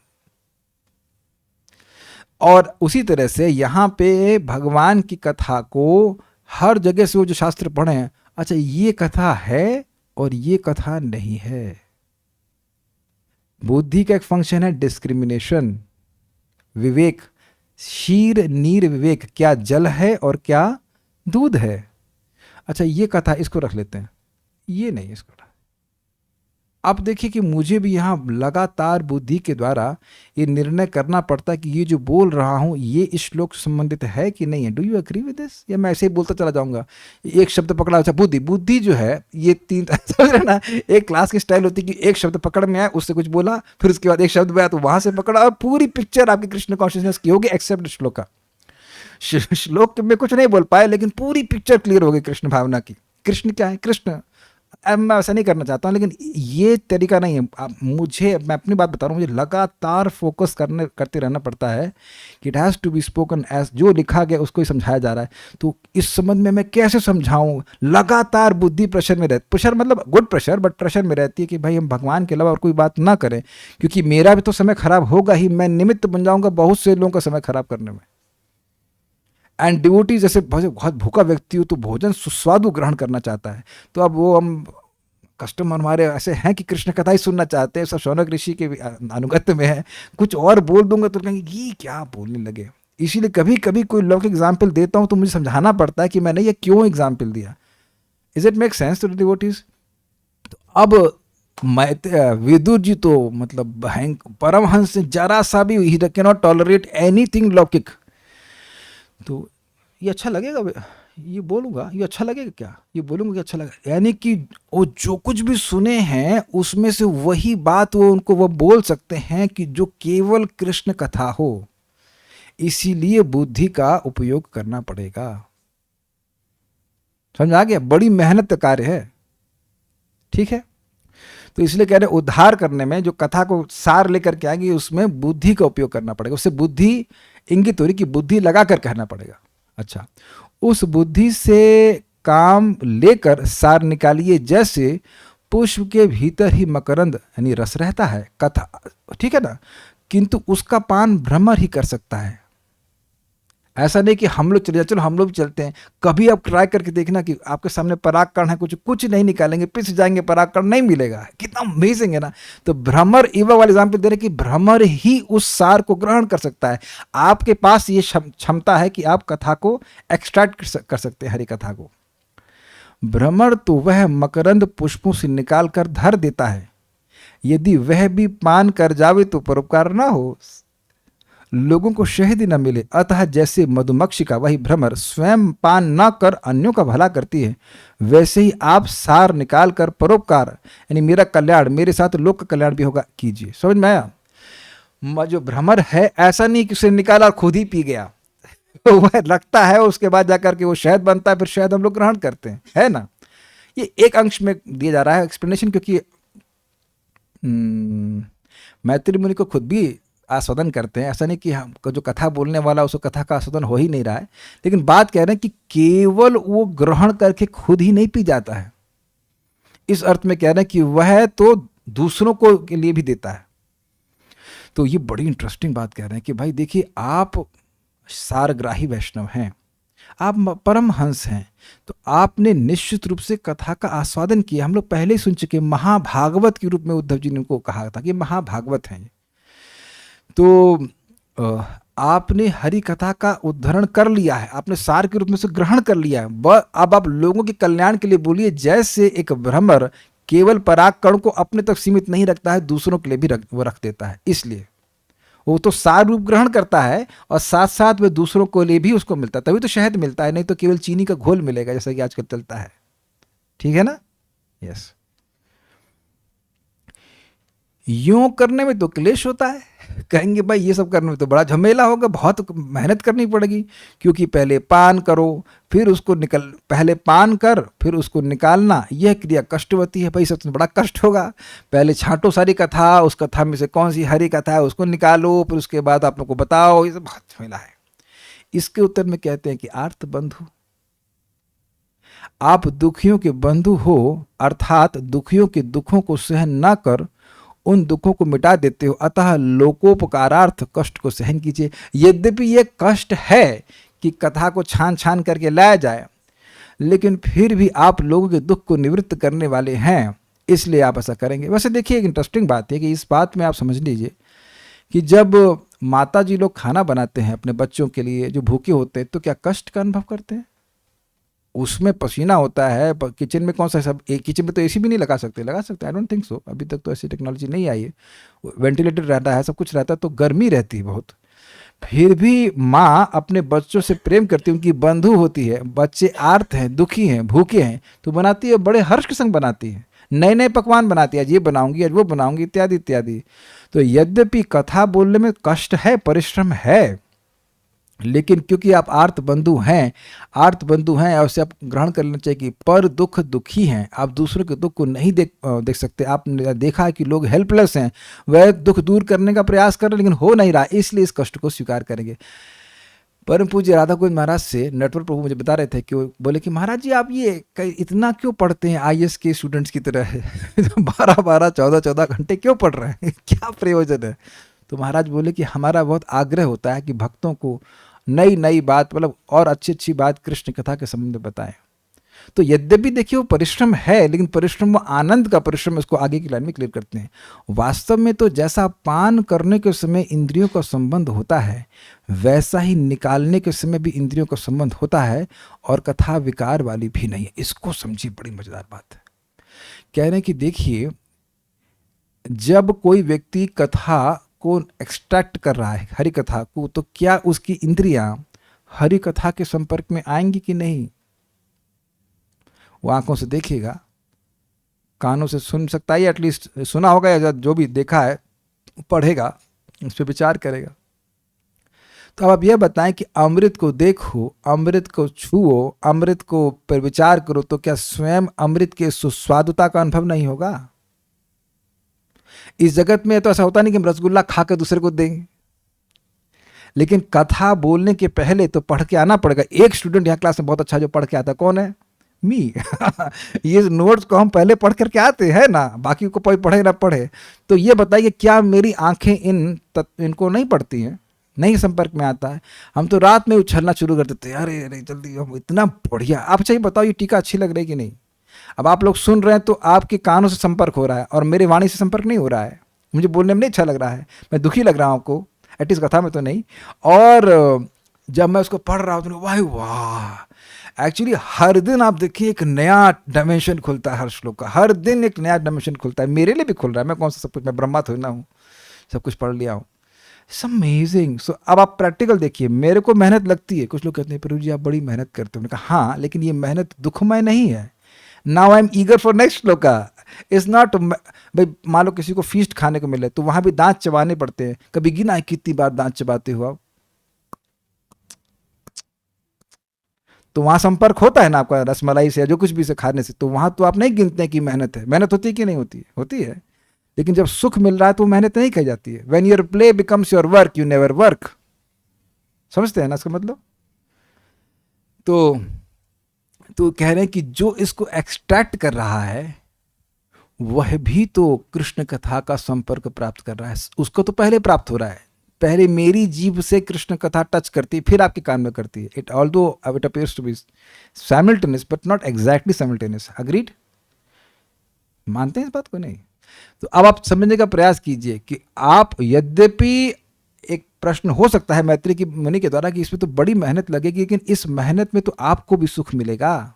और उसी तरह से यहाँ पे भगवान की कथा को हर जगह से वो जो शास्त्र पढ़े हैं, अच्छा ये कथा है और ये कथा नहीं है। बुद्धि का एक फंक्शन है डिस्क्रिमिनेशन, विवेक, शीर नीर विवेक, क्या जल है और क्या दूध है। अच्छा ये कथा इसको रख लेते हैं, ये नहीं इसको। अब देखिए कि मुझे भी यहाँ लगातार बुद्धि के द्वारा ये निर्णय करना पड़ता है कि ये जो बोल रहा हूँ ये इस श्लोक से संबंधित है कि नहीं है। Do you agree with this, या मैं ऐसे ही बोलता चला जाऊंगा। एक शब्द पकड़ा, अच्छा बुद्धि, बुद्धि जो है ये तीन समझ रहे ना, एक क्लास की स्टाइल होती है कि एक शब्द पकड़ में आया, उससे कुछ बोला, फिर उसके बाद एक शब्द में आया तो वहां से पकड़ा, और पूरी पिक्चर आपकी कृष्ण कॉन्शियसनेस की होगी एक्सेप्ट श्लोक का। श्लोक में कुछ नहीं बोल पाए लेकिन पूरी पिक्चर क्लियर हो गई कृष्ण भावना की। कृष्ण क्या है, कृष्ण। मैं ऐसा नहीं करना चाहता हूँ, लेकिन ये तरीका नहीं है। मैं अपनी बात बता रहा हूँ, मुझे लगातार फोकस करते रहना पड़ता है कि it has to be spoken as, जो लिखा गया उसको ही समझाया जा रहा है। तो इस संबंध में मैं कैसे समझाऊं, लगातार बुद्धि प्रेशर में रहती, प्रेशर मतलब गुड प्रेशर, बट प्रेशर में रहती है कि भाई हम भगवान के अलावा और कोई बात ना करें, क्योंकि मेरा भी तो समय खराब होगा ही, मैं निमित्त बन जाऊंगा बहुत से लोगों का समय खराब करने में। एंड डिवोटी जैसे बहुत भूखा व्यक्ति हो तो भोजन सुस्वादु ग्रहण करना चाहता है, तो अब वो हम कस्टमर हमारे ऐसे हैं कि कृष्ण कथा ही सुनना चाहते हैं, सब शौनक ऋषि के अनुगत्य में है, कुछ और बोल दूंगा तो कहेंगे ये क्या बोलने लगे। इसीलिए कभी कभी कोई लौकिक एग्जाम्पल देता हूं तो मुझे समझाना पड़ता है कि मैंने ये क्यों एग्जाम्पल दिया। Is it make sense to the devotees. तो अब विदुर जी तो मतलब परमहंस जरा सा भी he can not tolerate anything लौकिक। तो ये अच्छा लगेगा, ये बोलूँगा ये अच्छा लगेगा क्या, ये बोलूँगा कि अच्छा लगेगा, यानी कि वो जो कुछ भी सुने हैं उसमें से वही बात वो बोल सकते हैं कि जो केवल कृष्ण कथा हो। इसीलिए बुद्धि का उपयोग करना पड़ेगा। समझ आ गया, बड़ी मेहनत का कार्य है, ठीक है। तो इसलिए कह रहे उद्धार करने में जो कथा को सार लेकर के आएंगे उसमें बुद्धि का उपयोग करना पड़ेगा। उससे बुद्धि इंगित हो रही कि बुद्धि लगा कर कहना पड़ेगा। अच्छा, उस बुद्धि से काम लेकर सार निकालिए, जैसे पुष्प के भीतर ही मकरंद यानी रस रहता है, कथा ठीक है ना, किंतु उसका पान भ्रमर ही कर सकता है। ऐसा नहीं कि हम लोग चले जाए, चलो हम लोग भी चलते हैं। कभी आप ट्राई करके देखना कि आपके सामने परागकण है, कुछ नहीं निकालेंगे, पिस जाएंगे, परागकण नहीं मिलेगा। कितना अमेजिंग है ना। तो भ्रमर इवा वाले एग्जाम्पल दे रहे कि भ्रमर ही उस सार को ग्रहण कर सकता है। आपके पास ये क्षमता है कि आप कथा को एक्सट्रैक्ट कर सकते हैं, हरी कथा को। भ्रमर तो वह मकरंद पुष्पों से निकाल कर धर देता है, यदि वह भी पान कर जावे तो परोपकार ना हो, लोगों को शहद ही न मिले। अतः जैसे मधुमक्षिका वही भ्रमर स्वयं पान न कर अन्यों का भला करती है, वैसे ही आप सार निकाल कर परोपकार यानी मेरा कल्याण, मेरे साथ लोक का कल्याण भी होगा, कीजिए। समझ में आया? जो भ्रमर है ऐसा नहीं कि उसे निकाला और खुद ही पी गया वह रखता है, उसके बाद जाकर के वो शहद बनता है, फिर शहद हम लोग ग्रहण करते हैं, है ना। ये एक अंश में दिया जा रहा है एक्सप्लेनेशन, क्योंकि मैत्री मुनि को खुद भी आस्वादन करते हैं। ऐसा नहीं कि हम जो कथा बोलने वाला उसको कथा का आस्वादन हो ही नहीं रहा है, लेकिन बात कह रहे हैं कि केवल वो ग्रहण करके खुद ही नहीं पी जाता है, इस अर्थ में कह रहे हैं कि वह तो दूसरों को के लिए भी देता है। तो ये बड़ी इंटरेस्टिंग बात कह रहे हैं कि भाई देखिए, आप सारग्राही वैष्णव हैं, आप परम हंस हैं, तो आपने निश्चित रूप से कथा का आस्वादन किया। हम लोग पहले ही सुन चुके, महाभागवत के रूप में उद्धव जी ने उनको कहा था कि महाभागवत हैं। तो आपने हरि कथा का उद्धरण कर लिया है, आपने सार के रूप में से ग्रहण कर लिया है। अब आप लोगों के कल्याण के लिए बोलिए। जैसे एक भ्रमर केवल पराग कण को अपने तक सीमित नहीं रखता है, दूसरों के लिए भी वो रख देता है, इसलिए वो तो सार रूप ग्रहण करता है और साथ साथ में दूसरों को लिए भी उसको मिलता है, तभी तो शहद मिलता है, नहीं तो केवल चीनी का घोल मिलेगा जैसा कि आजकल चलता है। ठीक है ना? यस। यूं करने में तो क्लेश होता है, कहेंगे भाई ये सब करने में तो बड़ा झमेला होगा, बहुत मेहनत करनी पड़ेगी, क्योंकि पहले पान करो फिर उसको पहले पान कर फिर उसको निकालना, यह क्रिया कष्टवती है। भाई सबसे बड़ा कष्ट होगा। पहले छांटो सारी कथा, उस कथा में से कौन सी हरी कथा है उसको निकालो, फिर उसके बाद आप लोग को बताओ, ये सब बहुत झमेला है। इसके उत्तर में कहते हैं कि आर्त बंधु, आप दुखियों के बंधु हो, अर्थात दुखियों के दुखों को सहन न कर उन दुखों को मिटा देते हो, अतः लोकोपकारार्थ कष्ट को सहन कीजिए। यद्यपि ये कष्ट है कि कथा को छान छान करके लाया जाए, लेकिन फिर भी आप लोगों के दुख को निवृत्त करने वाले हैं, इसलिए आप ऐसा करेंगे। वैसे देखिए, एक इंटरेस्टिंग बात है कि इस बात में आप समझ लीजिए कि जब माता जी लोग खाना बनाते हैं अपने बच्चों के लिए जो भूखे होते हैं, तो क्या कष्ट का अनुभव करते हैं? उसमें पसीना होता है, किचन में कौन सा सब, किचन में तो एसी भी नहीं लगा सकते आई डोंट थिंक सो, अभी तक तो ऐसी टेक्नोलॉजी नहीं आई है। वेंटिलेटर रहता है, सब कुछ रहता है, तो गर्मी रहती है बहुत। फिर भी माँ अपने बच्चों से प्रेम करती है, उनकी बंधु होती है, बच्चे आर्त हैं, दुखी हैं, भूखे हैं, तो बनाती है, बड़े हर्ष के संग बनाती है, नए नए पकवान बनाती है, आज ये बनाऊंगी, आज वो बनाऊंगी, इत्यादि इत्यादि। तो यद्यपि कथा बोलने में कष्ट है, परिश्रम है, लेकिन क्योंकि आप आर्त बंधु हैं और उसे आप ग्रहण कर लेना चाहिए कि पर दुख दुखी हैं, आप दूसरों के दुख को नहीं देख सकते। आपने देखा कि लोग हेल्पलेस हैं, वह दुख दूर करने का प्रयास कर रहे हैं लेकिन हो नहीं रहा, इसलिए इस कष्ट को स्वीकार करेंगे। परम पूज्य राधा गोविंद महाराज से नटवर प्रभु मुझे बता रहे थे कि वो बोले कि महाराज जी आप ये इतना क्यों पढ़ते हैं IAS के स्टूडेंट्स की तरह 12-12 14-14 घंटे क्यों पढ़ रहे हैं, क्या प्रयोजन है? तो महाराज बोले कि हमारा बहुत आग्रह होता है कि भक्तों को नई नई बात, मतलब और अच्छी अच्छी बात कृष्ण कथा के संबंध में बताएं। तो यद्यपि देखिए वो परिश्रम है, लेकिन परिश्रम वो आनंद का परिश्रम, इसको आगे की लाइन में क्लियर करते हैं। वास्तव में तो जैसा पान करने के समय इंद्रियों का संबंध होता है, वैसा ही निकालने के समय भी इंद्रियों का संबंध होता है, और कथा विकार वाली भी नहीं है। इसको समझिए, बड़ी मजेदार बात है। कह रहे हैं कि देखिए, जब कोई व्यक्ति कथा को एक्सट्रैक्ट कर रहा है, हरि कथा को, तो क्या उसकी इंद्रियां हरि कथा के संपर्क में आएंगी कि नहीं? वो आंखों से देखेगा, कानों से सुन सकता है, एटलीस्ट सुना होगा, या जो भी देखा है पढ़ेगा, उस पर विचार करेगा। तो अब आप यह बताएं कि अमृत को देखो, अमृत को छुओ, अमृत को पर विचार करो, तो क्या स्वयं अमृत के सुस्वादुता का अनुभव नहीं होगा? इस जगत में तो ऐसा होता नहीं कि हम रसगुल्ला खा कर दूसरे को देंगे, लेकिन कथा बोलने के पहले तो पढ़ के आना पड़ेगा। एक स्टूडेंट यहाँ क्लास में बहुत अच्छा जो पढ़ के आता है, कौन है? मी ये नोट्स को हम पहले पढ़ करके आते हैं ना, बाकी को कोई पढ़े ना पढ़े। तो ये बताइए, क्या मेरी आंखें इनको नहीं पढ़ती हैं, नहीं संपर्क में आता है? हम तो रात में उछलना शुरू कर देते हैं, अरे अरे जल्दी, हम इतना बढ़िया। आप चाहिए बताओ ये टीका अच्छी लग रही है कि नहीं? अब आप लोग सुन रहे हैं तो आपके कानों से संपर्क हो रहा है और मेरे वाणी से संपर्क नहीं हो रहा है, मुझे बोलने में नहीं अच्छा लग रहा है, मैं दुखी लग रहा हूँ आपको, एटलीस्ट कथा में तो नहीं। और जब मैं उसको पढ़ रहा हूँ तो वाह वाह, एक्चुअली हर दिन आप देखिए एक नया डायमेंशन खुलता है हर श्लोक का, हर दिन एक नया डायमेंशन खुलता है, मेरे लिए भी खुल रहा है। मैं कौन सा सब कुछ, मैं ब्रह्मा थोड़ी ना हूँ सब कुछ पढ़ लिया हूँ। It's amazing. सो अब आप प्रैक्टिकल देखिए, मेरे को मेहनत लगती है। कुछ लोग कहते हैं प्रभु जी आप बड़ी मेहनत करते हो। मैंने कहा हाँ, लेकिन ये मेहनत दुखमय नहीं है। Now I am eager for next shloka. It's not, भाई मान लो किसी को फीस्ट खाने को मिले तो वहां भी दांत चबाने पड़ते हैं। कभी गिना है कितनी बार दांत चबाते हो आप? तो वहां संपर्क होता है ना आपका रसमलाई से या जो कुछ भी से खाने से, तो वहां तो आप नहीं गिनते हैं कि मेहनत है। मेहनत होती है कि नहीं होती है? होती है। लेकिन जब सुख मिल रहा है तो मेहनत नहीं कही जाती है। When your play becomes your work, you never work. समझते हैं ना इसका मतलब? तो कह रहे हैं कि जो इसको एक्सट्रैक्ट कर रहा है वह भी तो कृष्ण कथा का संपर्क प्राप्त कर रहा है। उसको तो पहले प्राप्त हो रहा है। पहले मेरी जीभ से कृष्ण कथा टच करती है, फिर आपके कान में करती है। It although it appears to be simultaneous but not exactly simultaneous. Agreed? मानते हैं इस बात को? नहीं। तो अब आप समझने का प्रयास कीजिए कि आप, यद्यपि एक प्रश्न हो सकता है मैत्री की मुनि के द्वारा कि इसमें तो बड़ी मेहनत लगेगी, लेकिन इस मेहनत में तो आपको भी सुख मिलेगा,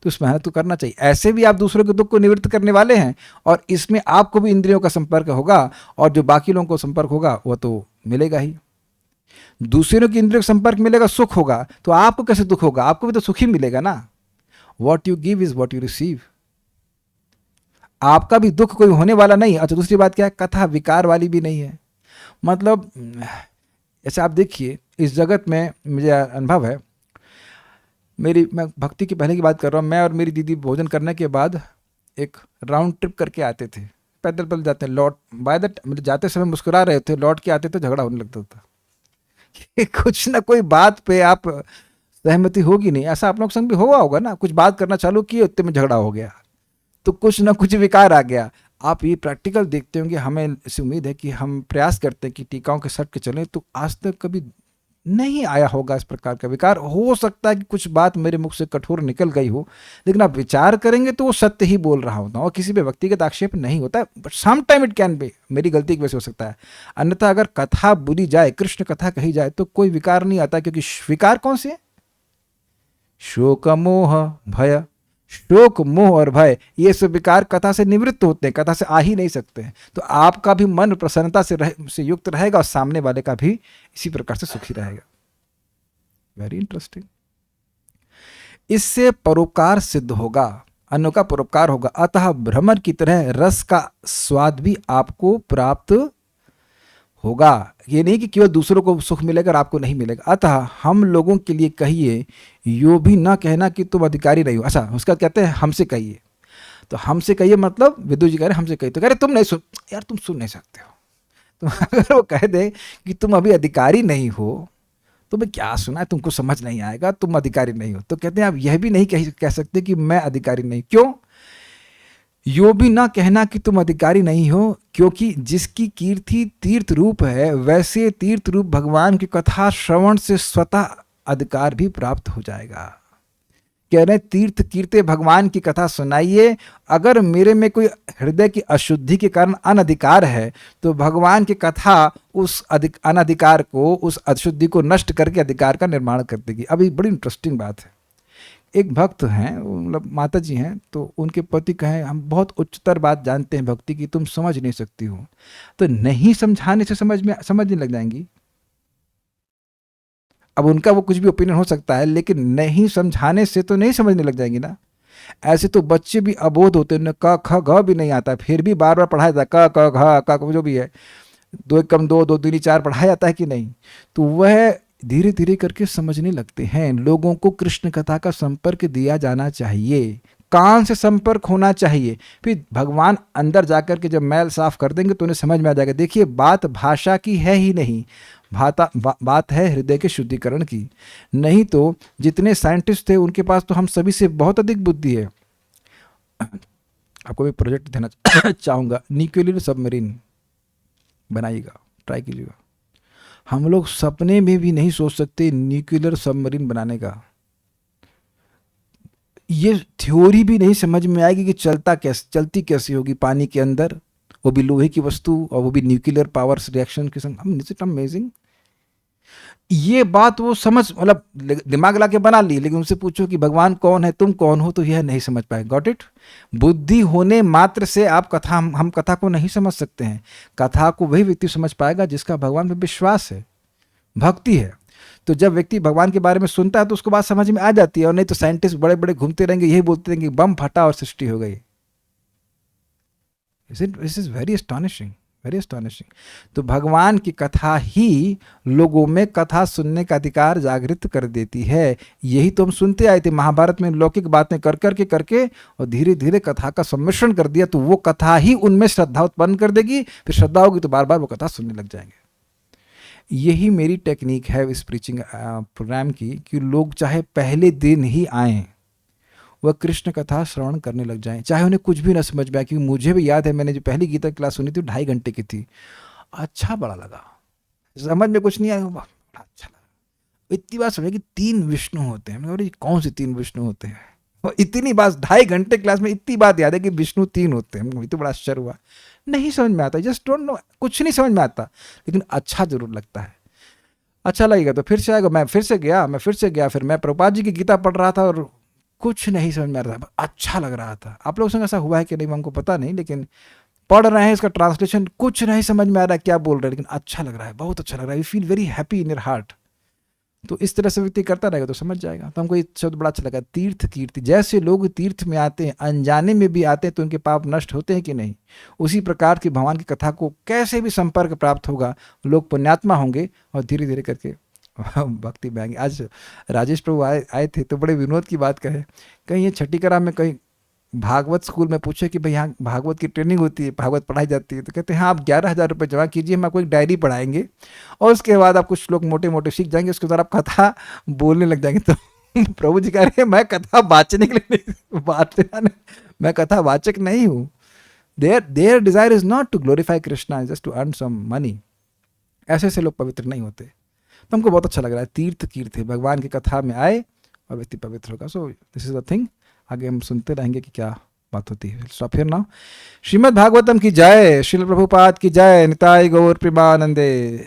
तो इस मेहनत को करना चाहिए। ऐसे भी आप दूसरों के दुख को निवृत्त करने वाले हैं, और इसमें आपको भी इंद्रियों का संपर्क होगा, और जो बाकी लोगों को संपर्क होगा वह तो मिलेगा ही। दूसरों की इंद्रियों का संपर्क मिलेगा, सुख होगा, तो आपको कैसे दुख होगा? आपको भी तो सुख ही मिलेगा ना। What you give is what you receive. आपका भी दुख कोई होने वाला नहीं। अच्छा, दूसरी बात क्या है, कथा विकार वाली भी नहीं है। मतलब ऐसे आप देखिए, इस जगत में मुझे अनुभव है, मैं भक्ति की पहले की बात कर रहा हूँ। मैं और मेरी दीदी भोजन करने के बाद एक राउंड ट्रिप करके आते थे, पैदल पैदल जाते हैं। लौट बाय द मतलब जाते समय मुस्कुरा रहे थे, लौट के आते तो झगड़ा होने लगता था कि कुछ ना कोई बात पे आप सहमति होगी नहीं। ऐसा आप लोग संग भी हुआ होगा ना, कुछ बात करना चालू किए, उतने में झगड़ा हो गया, तो कुछ ना कुछ विकार आ गया। आप ये प्रैक्टिकल देखते होंगे। हमें इसे उम्मीद है कि हम प्रयास करते हैं कि टीकाओं के सट के चलें, तो आज तक कभी नहीं आया होगा इस प्रकार का विकार। हो सकता है कि कुछ बात मेरे मुख से कठोर निकल गई हो, लेकिन आप विचार करेंगे तो वो सत्य ही बोल रहा होता, और किसी पे व्यक्तिगत आक्षेप नहीं होता है। But some time it can be मेरी गलती की वजह से हो सकता है। अन्यथा अगर कथा बुरी जाए, कृष्ण कथा कही जाए, तो कोई विकार नहीं आता, क्योंकि विकार कौन से? शोक मोह भय। शोक मोह और भय, ये सब विकार कथा से निवृत्त होते हैं, कथा से आ ही नहीं सकते हैं। तो आपका भी मन प्रसन्नता से युक्त रहेगा, और सामने वाले का भी इसी प्रकार से सुखी रहेगा। Very interesting. इससे परोपकार सिद्ध होगा, अन्यों का परोपकार होगा। अतः भ्रमर की तरह रस का स्वाद भी आपको प्राप्त होगा। ये नहीं कि केवल दूसरों को सुख मिलेगा और आपको नहीं मिलेगा। अतः हम लोगों के लिए कहिए, यो भी ना कहना कि तुम अधिकारी नहीं हो। अच्छा, उसका कहते हैं हमसे कहिए। तो हमसे कहिए मतलब विदुर जी कह रहे हमसे कहिए, तो कह रहे तुम नहीं सुन, यार तुम सुन नहीं सकते हो। तो अगर वो कह दे कि तुम अभी अधिकारी नहीं हो, तो मैं क्या सुना है, तुमको समझ नहीं आएगा, तुम अधिकारी नहीं हो, तो कहते हैं आप यह भी नहीं कह सकते कि मैं अधिकारी नहीं। क्यों? यो भी ना कहना कि तुम अधिकारी नहीं हो, क्योंकि जिसकी कीर्ति तीर्थ रूप है, वैसे तीर्थ रूप भगवान की कथा श्रवण से स्वतः अधिकार भी प्राप्त हो जाएगा। कह रहे तीर्थ कीर्ते भगवान की कथा सुनाइए। अगर मेरे में कोई हृदय की अशुद्धि के कारण अनधिकार है, तो भगवान की कथा उस अनधिकार को, उस अशुद्धि को नष्ट करके अधिकार का निर्माण कर देगी। अभी बड़ी इंटरेस्टिंग बात है। एक भक्त हैं, मतलब माता जी हैं, तो उनके पति कहें हम बहुत उच्चतर बात जानते हैं भक्ति की, तुम समझ नहीं सकती हो। तो नहीं समझाने से समझने लग जाएंगी। अब उनका वो कुछ भी ओपिनियन हो सकता है, लेकिन नहीं समझाने से तो नहीं समझने लग जाएंगी ना। ऐसे तो बच्चे भी अबोध होते हैं, क ख ग भी नहीं आता, फिर भी बार बार पढ़ाया जाता है क ख ग जो भी है, 2 × 2 2 दूनी 4 पढ़ाया जाता है कि नहीं। तो वह धीरे धीरे करके समझने लगते हैं। लोगों को कृष्ण कथा का संपर्क दिया जाना चाहिए, कान से संपर्क होना चाहिए। फिर भगवान अंदर जाकर के जब मैल साफ कर देंगे तो उन्हें समझ में आ जाएगा। देखिए, बात भाषा की है ही नहीं, बात है हृदय के शुद्धिकरण की। नहीं तो जितने साइंटिस्ट थे उनके पास तो हम सभी से बहुत अधिक बुद्धि है। आपको एक प्रोजेक्ट देना चाहूँगा, न्यूक्लियर सबमरीन बनाइएगा, ट्राई कीजिएगा। हम लोग सपने में भी नहीं सोच सकते न्यूक्लियर सबमरीन बनाने का। ये थ्योरी भी नहीं समझ में आएगी कि चलती कैसे होगी पानी के अंदर, वो भी लोहे की वस्तु, और वो भी न्यूक्लियर पावर रिएक्शन के संग। It's amazing. ये बात वो समझ, मतलब दिमाग ला के बना ली, लेकिन उनसे पूछो कि भगवान कौन है, तुम कौन हो, तो यह नहीं समझ पाए। Got it? बुद्धि होने मात्र से आप कथा, हम कथा को नहीं समझ सकते हैं। कथा को वही व्यक्ति समझ पाएगा जिसका भगवान पे विश्वास है, भक्ति है। तो जब व्यक्ति भगवान के बारे में सुनता है तो उसको बात समझ में आ जाती है, और नहीं तो साइंटिस्ट बड़े बड़े घूमते रहेंगे, यही बोलते रहेंगे बम फटा और सृष्टि हो गई। This is very astonishing, very astonishing. तो भगवान की कथा ही लोगों में कथा सुनने का अधिकार जागृत कर देती है। यही तो हम सुनते आए थे महाभारत में, लौकिक बातें कर करके और धीरे धीरे कथा का सम्मिश्रण कर दिया, तो वो कथा ही उनमें श्रद्धा उत्पन्न कर देगी। फिर श्रद्धा होगी तो बार बार वो कथा सुनने लग जाएंगे। यही मेरी टेक्निक है इस प्रीचिंग प्रोग्राम की, कि लोग चाहे पहले दिन ही आएँ, वह कृष्ण कथा श्रवण करने लग जाएं, चाहे उन्हें कुछ भी ना समझ में आए। क्योंकि मुझे भी याद है, मैंने जो पहली गीता क्लास सुनी थी 2.5 घंटे की थी, अच्छा बड़ा लगा, समझ में कुछ नहीं आया, बड़ा अच्छा लगा। इतनी बात समझे कि 3 विष्णु होते हैं। मैंने कहा कौन से 3 विष्णु होते हैं, और इतनी बात 2.5 घंटे क्लास में इतनी बात याद है कि विष्णु 3 होते हैं। मुझे तो बड़ा आश्चर्य हुआ, नहीं समझ में आता, जस्ट डोंट नो, कुछ नहीं समझ में आता, लेकिन अच्छा जरूर लगता है। अच्छा लगेगा तो फिर से आएगा। मैं फिर से गया, फिर मैं प्रभुपाद जी की गीता पढ़ रहा था और कुछ नहीं समझ में आ रहा था, अच्छा लग रहा था। आप लोगों संग ऐसा हुआ है कि नहीं हमको पता नहीं, लेकिन पढ़ रहे हैं, इसका ट्रांसलेशन कुछ नहीं समझ में आ रहा है क्या बोल रहे हैं, लेकिन अच्छा लग रहा है, बहुत अच्छा लग रहा है, you feel very happy in your heart. तो इस तरह से व्यक्ति करता रहेगा तो समझ जाएगा। तो हमको ये शब्द बड़ा अच्छा लगा, तीर्थ कीर्ति। जैसे लोग तीर्थ में आते हैं, अनजाने में भी आते हैं, तो उनके पाप नष्ट होते हैं कि नहीं, उसी प्रकार की भगवान की कथा को कैसे भी संपर्क प्राप्त होगा, लोग पुण्यात्मा होंगे और धीरे धीरे करके भक्ति में आएंगे। आज राजेश प्रभु आए थे तो बड़े विनोद की बात कहे, कहीं ये छठीकरा में कहीं भागवत स्कूल में पूछे कि भाई यहाँ भागवत की ट्रेनिंग होती है, भागवत पढ़ाई जाती है, तो कहते हैं हाँ आप 11,000 रुपये जमा कीजिए, हम आपको एक डायरी पढ़ाएंगे और उसके बाद आप कुछ श्लोक मोटे मोटे सीख जाएंगे, उसके बाद आप कथा बोलने लग जाएंगे। तो प्रभु जी कह रहे हैं मैं कथा वाचने के लिए नहीं, मैं कथा वाचक नहीं हूँ। Their desire is not to glorify Krishna, just to earn some money. ऐसे ऐसे लोग पवित्र नहीं होते। तो हमको बहुत अच्छा लग रहा है, तीर्थ कीर्ति, भगवान की कथा में आए और व्यक्ति पवित्र होगा। So this is the thing. आगे हम सुनते रहेंगे कि क्या बात होती है। Stop here now. Shrimad Bhagavatam की जय, श्रील प्रभुपाद की जय, निताय गौर प्रेमानंदे।